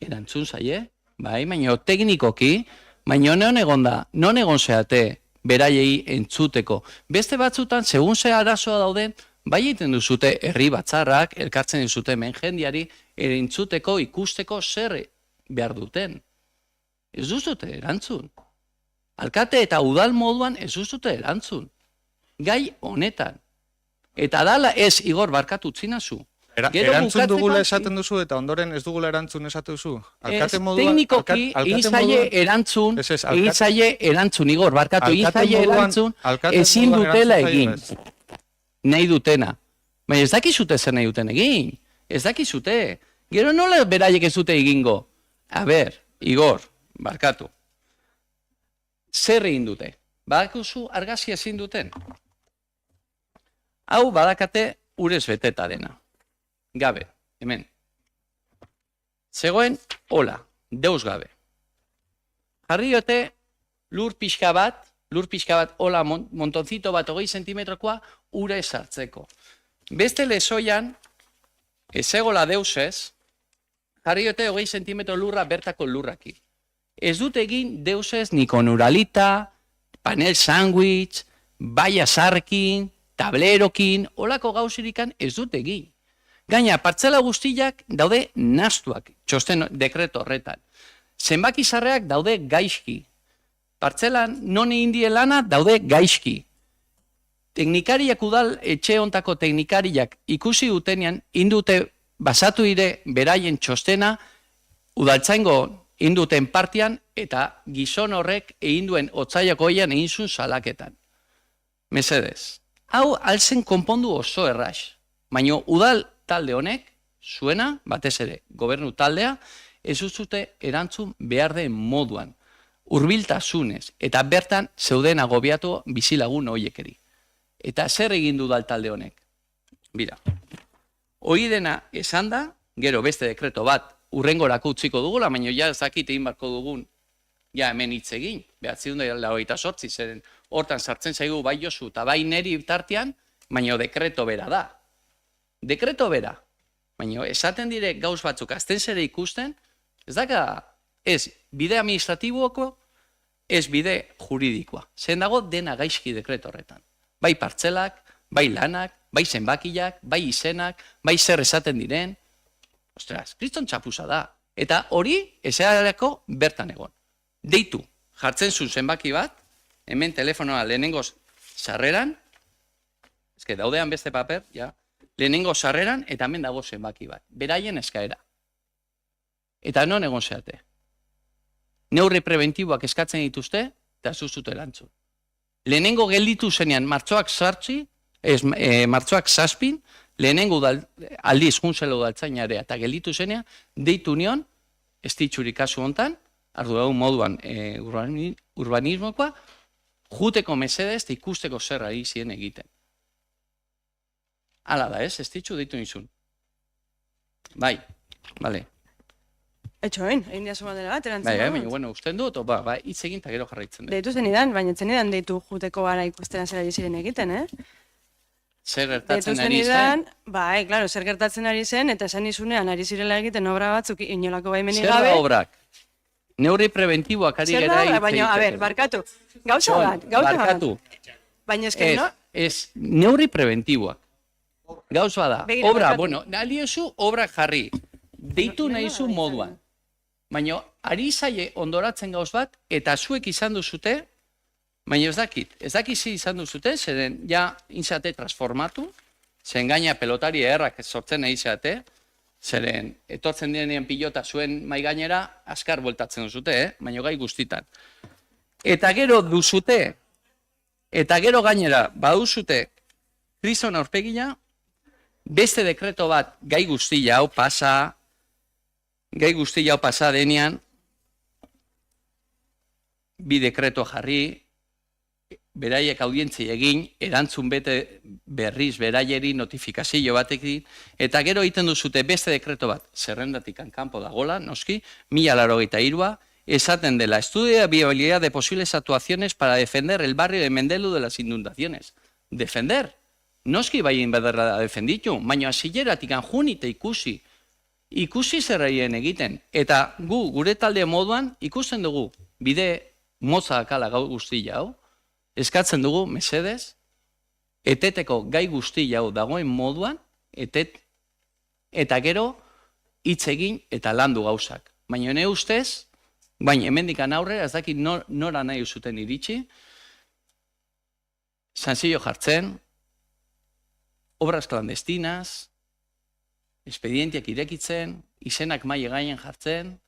Erantzun zaie, bai, baina teknikoki, baina non egon zeate beraiei entzuteko. Beste batzutan, segun ze arazoa dauden, bai egiten duzute herri batzarrak, elkartzen duzute hemen jendiari, entzuteko, ikusteko zer behar duten. Ez duzute erantzun. Alkate eta udal moduan ez duzute erantzun. Gai honetan. Eta dala ez, Igor, barkatu utzinazu. Erantzun dugula esaten duzu eta ondoren ez dugula erantzun esatu duzu. Teknikoki, egin zaie erantzun, Igor, barkatu, egin zaie erantzun, ezin dutela egin. Nahi dutena. Baina ez dakizute zer nahi duten egin. Ez dakizute. Gero nola beraiek ez dute egingo? A ber, Igor, barkatu. Zer egin dute? Badakuzu argazia ezin duten? Hau badakate urez beteta dena. Gabe, hemen. Zegoen, hola, deus gabe. Jarri diote lur pixka bat, hola, montoncito bat 20 zentimetrokoa, ura esartzeko. Beste lezoian, ez egola deusez, jarri diote 20 zentimetro lurra bertako lurraki. Ez dut egin deusez nikon uralita, panel sandwich, baia sarkin, tablerokin, holako gauzirikan ez dut egin. Gaina, partzela guztiak daude nastuak, txosten dekreto horretan. Zenbaki sarreak daude gaizki. Partzelan non egin die lana daude gaizki. Teknikariak udal etxe hontako teknikariak ikusi dutenean, indute basatu dire beraien txostena, udaltzaingo induten partian, eta gizon horrek egin duen otsaiako goian egin zuen salaketan. Mesedez, hau alzen konpondu oso erraz. Baina udal talde honek, zuena, batez ere, gobernu taldea, ez dute erantzun behar den moduan, hurbiltasunez, eta bertan zeuden agobiatu bizilagun horiekeri. Eta zer egin du udal talde honek? Bira, hori dena esan da, gero beste dekreto bat urrengorako utziko dugula, baina ja zakit egin barko dugun, ja hemen hitz egin, 1928, zeren hortan sartzen zaigu bai Josu eta bai neri tartean, baina dekreto bera da. Dekreto bera, baina esaten dire gauz batzuk azten zere ikusten, ez daka ez bide administratiboako, ez bide juridikoa. Zen dago dena gaizki dekreto horretan. Bai partzelak, bai lanak, bai zenbakiak, bai izenak, bai zer esaten diren. Ostras, kriston txapuza da. Eta hori ezearako bertan egon. Deitu, jartzen zuen zenbaki bat, hemen telefonoa lehenengoz sarreran, ezke daudean beste paper, ja, lehenengo sarreran eta hemen dago zenbaki bat. Beraien eskaera. Eta non egon zeate. Neurri preventiboak eskatzen dituzte, eta zuzute erantzun. Lehenengo gelditu zenean martxoak zazpin, lehenengo aldiz junzelo udaltzainarea eta gelditu zenean, deitu nion, ez ditxurik kasu hontan, ardu dago moduan urbanismokoa, juteko mesedez eta ikusteko zer ari ziren egiten. Hala da, ez ditzu ditu nizun. Bai, bale. Etxo, egin diazu bandera bat, erantzun. Bai, baina, bueno, usten dut, hitz egin eta gero jarraitzen dut. Deitu zenidan, baina zenidan deitu juteko gara ikustera zer ari ziren egiten, Zer Deitu gertatzen ari zen, zenidan, bai, klaro, zer gertatzen ari zen, eta esan izunean ari zirela egiten obra batzuk inolako baimenik zer gabe. da obrak? Neurri prebentiboak ari Zer gera da, baina, a ber, barkatu. Gauza bat, barkatu. Baina eske, no? Ez, neurri prebentiboak. Gauza da, Begira, obra, barkatu. bueno, aliozu obrak jarri, deitu nahizu moduan. Baina, ari zaie ondoratzen gauz bat, eta zuek izan duzute, baina ez dakit zi izan duzute, zeren ja inzate transformatu, zen gaina pelotari errak sortzen nahi izate, zeren etortzen direnean pilota zuen mai gainera, askar bueltatzen duzute, baina gai guztitan. Eta gero duzute, eta gero gainera baduzute kriston aurpegia, beste dekreto bat gai guztia hau pasa denean, bi dekreto jarri, beraiek audientzia egin, erantzun bete berriz beraieri notifikazio batekin, eta gero egiten duzute beste dekreto bat, zerrendatik kanpo dagola, noski, 1083, esaten dela, estudia viabilidad de posibles actuaciones para defender el barrio de Mendelu de las inundaciones. Defender? Noski baien bederra defenditu, baina azileratik anjunite ikusi zerraien egiten, eta gure talde moduan ikusten dugu, bide motza akala gau guztia hau, eskatzen dugu, mesedez, eteteko gai guztia hau dagoen moduan, eta gero hitz egin eta landu gauzak. Baina ne ustez, baina hemendikan aurrera, ez dakit nora nahi zuten iritsi, sanzillo jartzen, obras clandestinas, expedientiak irekitzen, izenak maile gainen jartzen,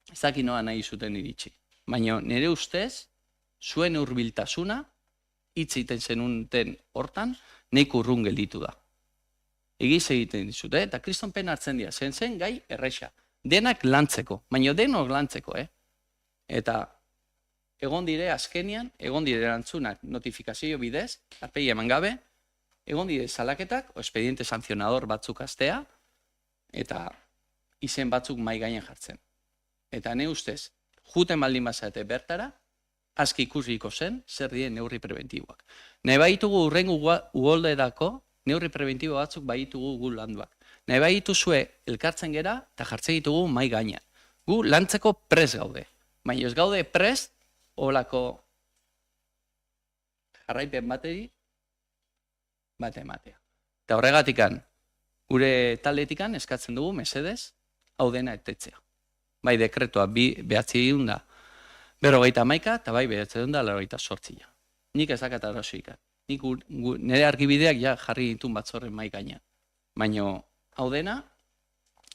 ez dakit nora nahi zuten iritsi. Baina nire ustez, zuen hurbiltasuna, hitz egiten zenuten hortan, neik urrun gelditu da. Egiz egiten dizute, eta kristonpen hartzen dira, zen gai erresa. Denak lantzeko, baina denok lantzeko, Eta egon dire azkenian, egon dire erantzunak notifikazio bidez, arpegi eman gabe, egon dire salaketak, o expediente sancionador batzuk astea, eta izen batzuk mai gainen jartzen. Eta ne ustez, juten baldin bazate bertara, aski ikusiko zen, zer dien neurri preventiboak. Nahi baitugu urrengo uholderako, neurri preventibo batzuk baitugu gu landuak. Nahi baituzue elkartzen gera, eta jartzen ditugu mai gainean. Gu lantzeko prest gaude. Baina ez gaude prest, holako jarraipen bateri, bate ematea. Eta horregatikan, gure taldetikan eskatzen dugu, mesedez, hau dena etetzea. Bai dekretua behatzi egun da, 51 eta bai 988. Nik ez dakat arazoik. Nik nire argibideak ja jarri ditun batzorren mai gainean. Baina hau dena,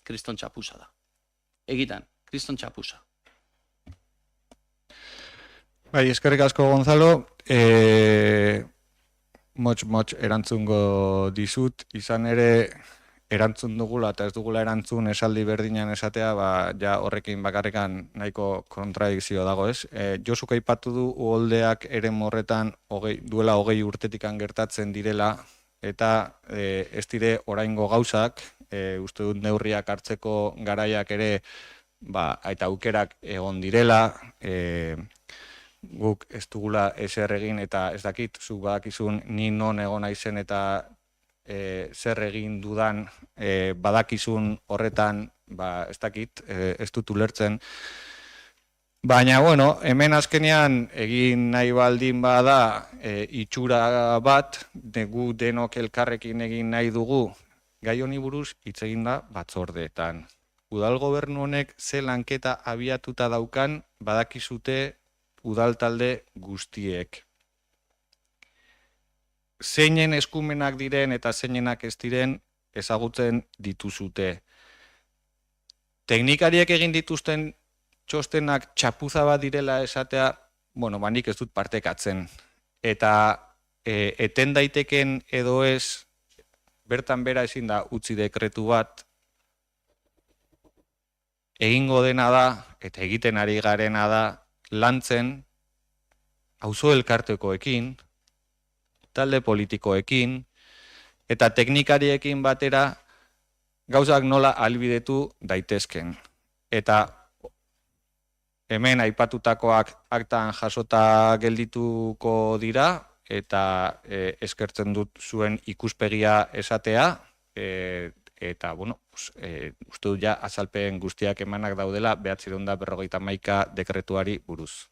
kriston txapuza da. Egitan, kriston txapuza. Bai, eskerrik asko Gonzalo, motx erantzungo dizut, izan ere erantzun dugula eta ez dugula erantzun esaldi berdinan esatea, ja horrekin bakarrekan nahiko kontradikzio dago, ez? Josuk aipatu du uholdeak ere morretan duela 20 urtetikan gertatzen direla, eta ez dire oraingo gauzak, uste dut neurriak hartzeko garaiak ere, eta aukerak egon direla, guk ez dugula eser egin eta ez dakit, zuk badakizun ni non egon naizen eta zer egin dudan badakizun horretan, ez dakit, ez dut ulertzen. Baina, bueno, hemen azkenean egin nahi baldin bada itxura bat, gu denok elkarrekin egin nahi dugu, gai honi buruz hitz egin da batzordeetan. Udal gobernu honek ze lanketa abiatuta daukan badakizute udal talde guztiek. Zeinen eskumenak diren eta zeinenak ez diren ezagutzen dituzute. Teknikariek egin dituzten txostenak txapuza bat direla esatea, nik ez dut partekatzen. Eta eten daiteken edo ez, bertan bera ezin da utzi dekretu bat, egingo dena da, eta egiten ari garena da, lantzen, auzo elkartekoekin, talde politikoekin, eta teknikariekin batera gauzak nola ahalbidetu daitezken. Eta hemen aipatutakoak aktan jasota geldituko dira, eta eskertzen dut zuen ikuspegia esatea, eta, bueno, uste dut ja azalpen guztiak emanak daudela 951 dekretuari buruz.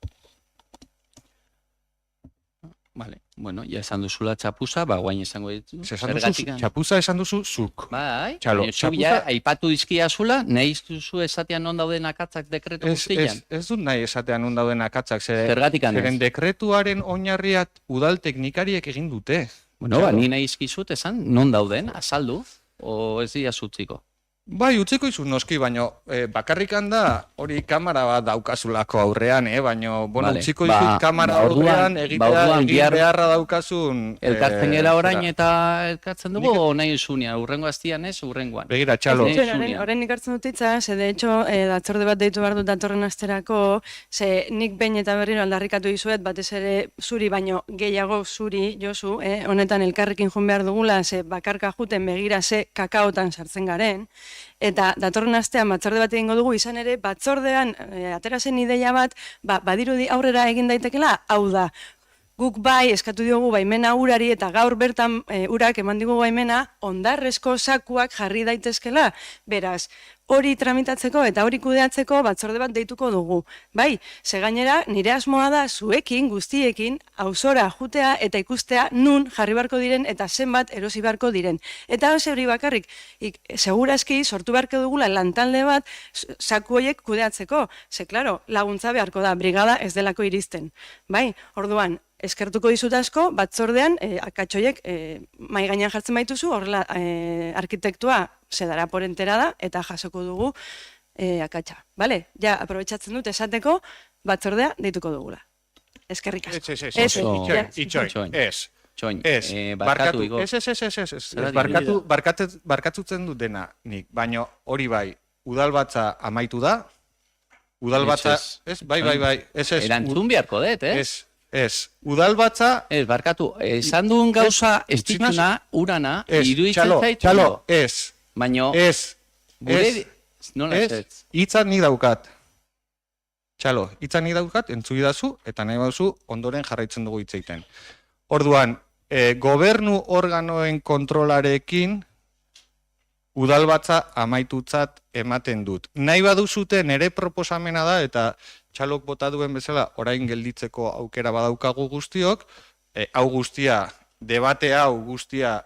Vale, bueno, ja esan duzula txapuza, guain esango ditu. Txapuza esan duzu zuk. Bai, Txalo, zuk ja aipatu dizkiazula, nahi duzu esatean non dauden akatzak dekretu guztian? Ez dut nahi esatean non dauden akatzak, Zergatik ez? zeren dekretuaren oinarriat udal teknikariek egin dute. Bueno, ni nahi izkizut esan, non dauden, azaldu, o ez dira zutziko? Bai, utziko izu noski, baino bakarrikan da hori kamera bat daukazulako aurrean, baino, bueno, utziko izut kamera aurrean egin beharra daukazun... Elkartzen gela orain eta elkartzen dugu, o nahi zunean, urrengo aztian ez, urrengoan? Begira, Txalo. Horren ikartzen dut itza, ze de hecho, datzorde bat deitu behar dut datorren asterako, ze nik behin eta berriro aldarrikatu dizuet, batez ere zuri, baino gehiago zuri, Josu, honetan elkarrekin joan behar dugula, ze bakarka juten begira ze kakaotan sartzen garen, eta datorren astean batzorde bat egingo dugu, izan ere batzordean atera zen ideia bat, badirudi aurrera egin daitekela, hau da, guk bai eskatu diogu baimena urari eta gaur bertan urak eman digu baimena hondarrezko sakuak jarri daitezkela, beraz, hori tramitatzeko eta hori kudeatzeko batzorde bat deituko dugu. Bai, ze gainera nire asmoa da zuekin, guztiekin, auzora jutea eta ikustea nun jarri beharko diren eta zenbat erosi beharko diren. Eta hori bakarrik, segurazki sortu beharko dugula lantalde bat saku horiek kudeatzeko. Ze, klaro, laguntza beharko da, brigada ez delako iristen. Bai, orduan, eskertuko dizut asko, batzordean, akatxoiek mai gainean jartzen baituzu, horrela arkitektua zedara por enterada eta jasoko dugu akatxa. Bale? Ja, aprobetxatzen dut esateko batzordea deituko dugula. Eskerrik asko. Barkatutzen dut dena nik, baina hori bai, udalbatza amaitu da, udalbatza, bai, erantzun beharko dut, Ez, udalbatza... Ez, barkatu, esan duen gauza ez dituna, urana, iruditzen zaitu. Txalo, ez. Baina... Ez. Nola ez? Itzan ni daukat. Txalo, itzan ni daukat, entzuidazu, eta nahi bauzu, ondoren jarraitzen dugu hitz egiten. Orduan, gobernu organoen kontrolarekin udalbatza amaitutzat ematen dut. Nahi baduzute nere proposamena da, eta Txalok bota duen bezala, orain gelditzeko aukera badaukagu guztiok, hau guztia, debate hau guztia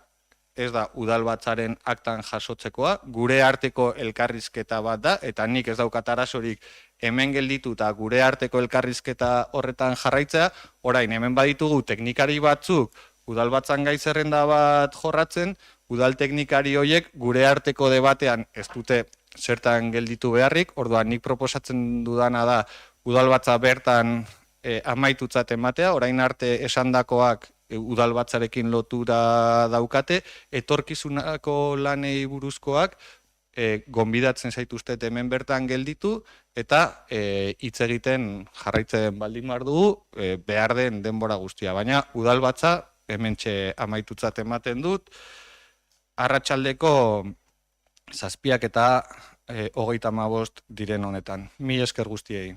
ez da udalbatzaren aktan jasotzekoa, gure arteko elkarrizketa bat da, eta nik ez daukat arazorik hemen gelditu eta gure arteko elkarrizketa horretan jarraitzea, orain hemen baditugu teknikari batzuk udalbatzan gai zerrenda bat jorratzen, udal teknikari horiek gure arteko debatean ez dute zertan gelditu beharrik, orduan nik proposatzen dudana da udalbatza bertan amaitutzat ematea, orain arte esandakoak udalbatzarekin lotura daukate, etorkizunako lanei buruzkoak gonbidatzen zaituztet hemen bertan gelditu, eta hitz egiten jarraitzen baldin behar dugu behar den denbora guztia. Baina udalbatza hementxe amaitutzat ematen dut, arratsaldeko 7:35 diren honetan. Mila esker guztiei.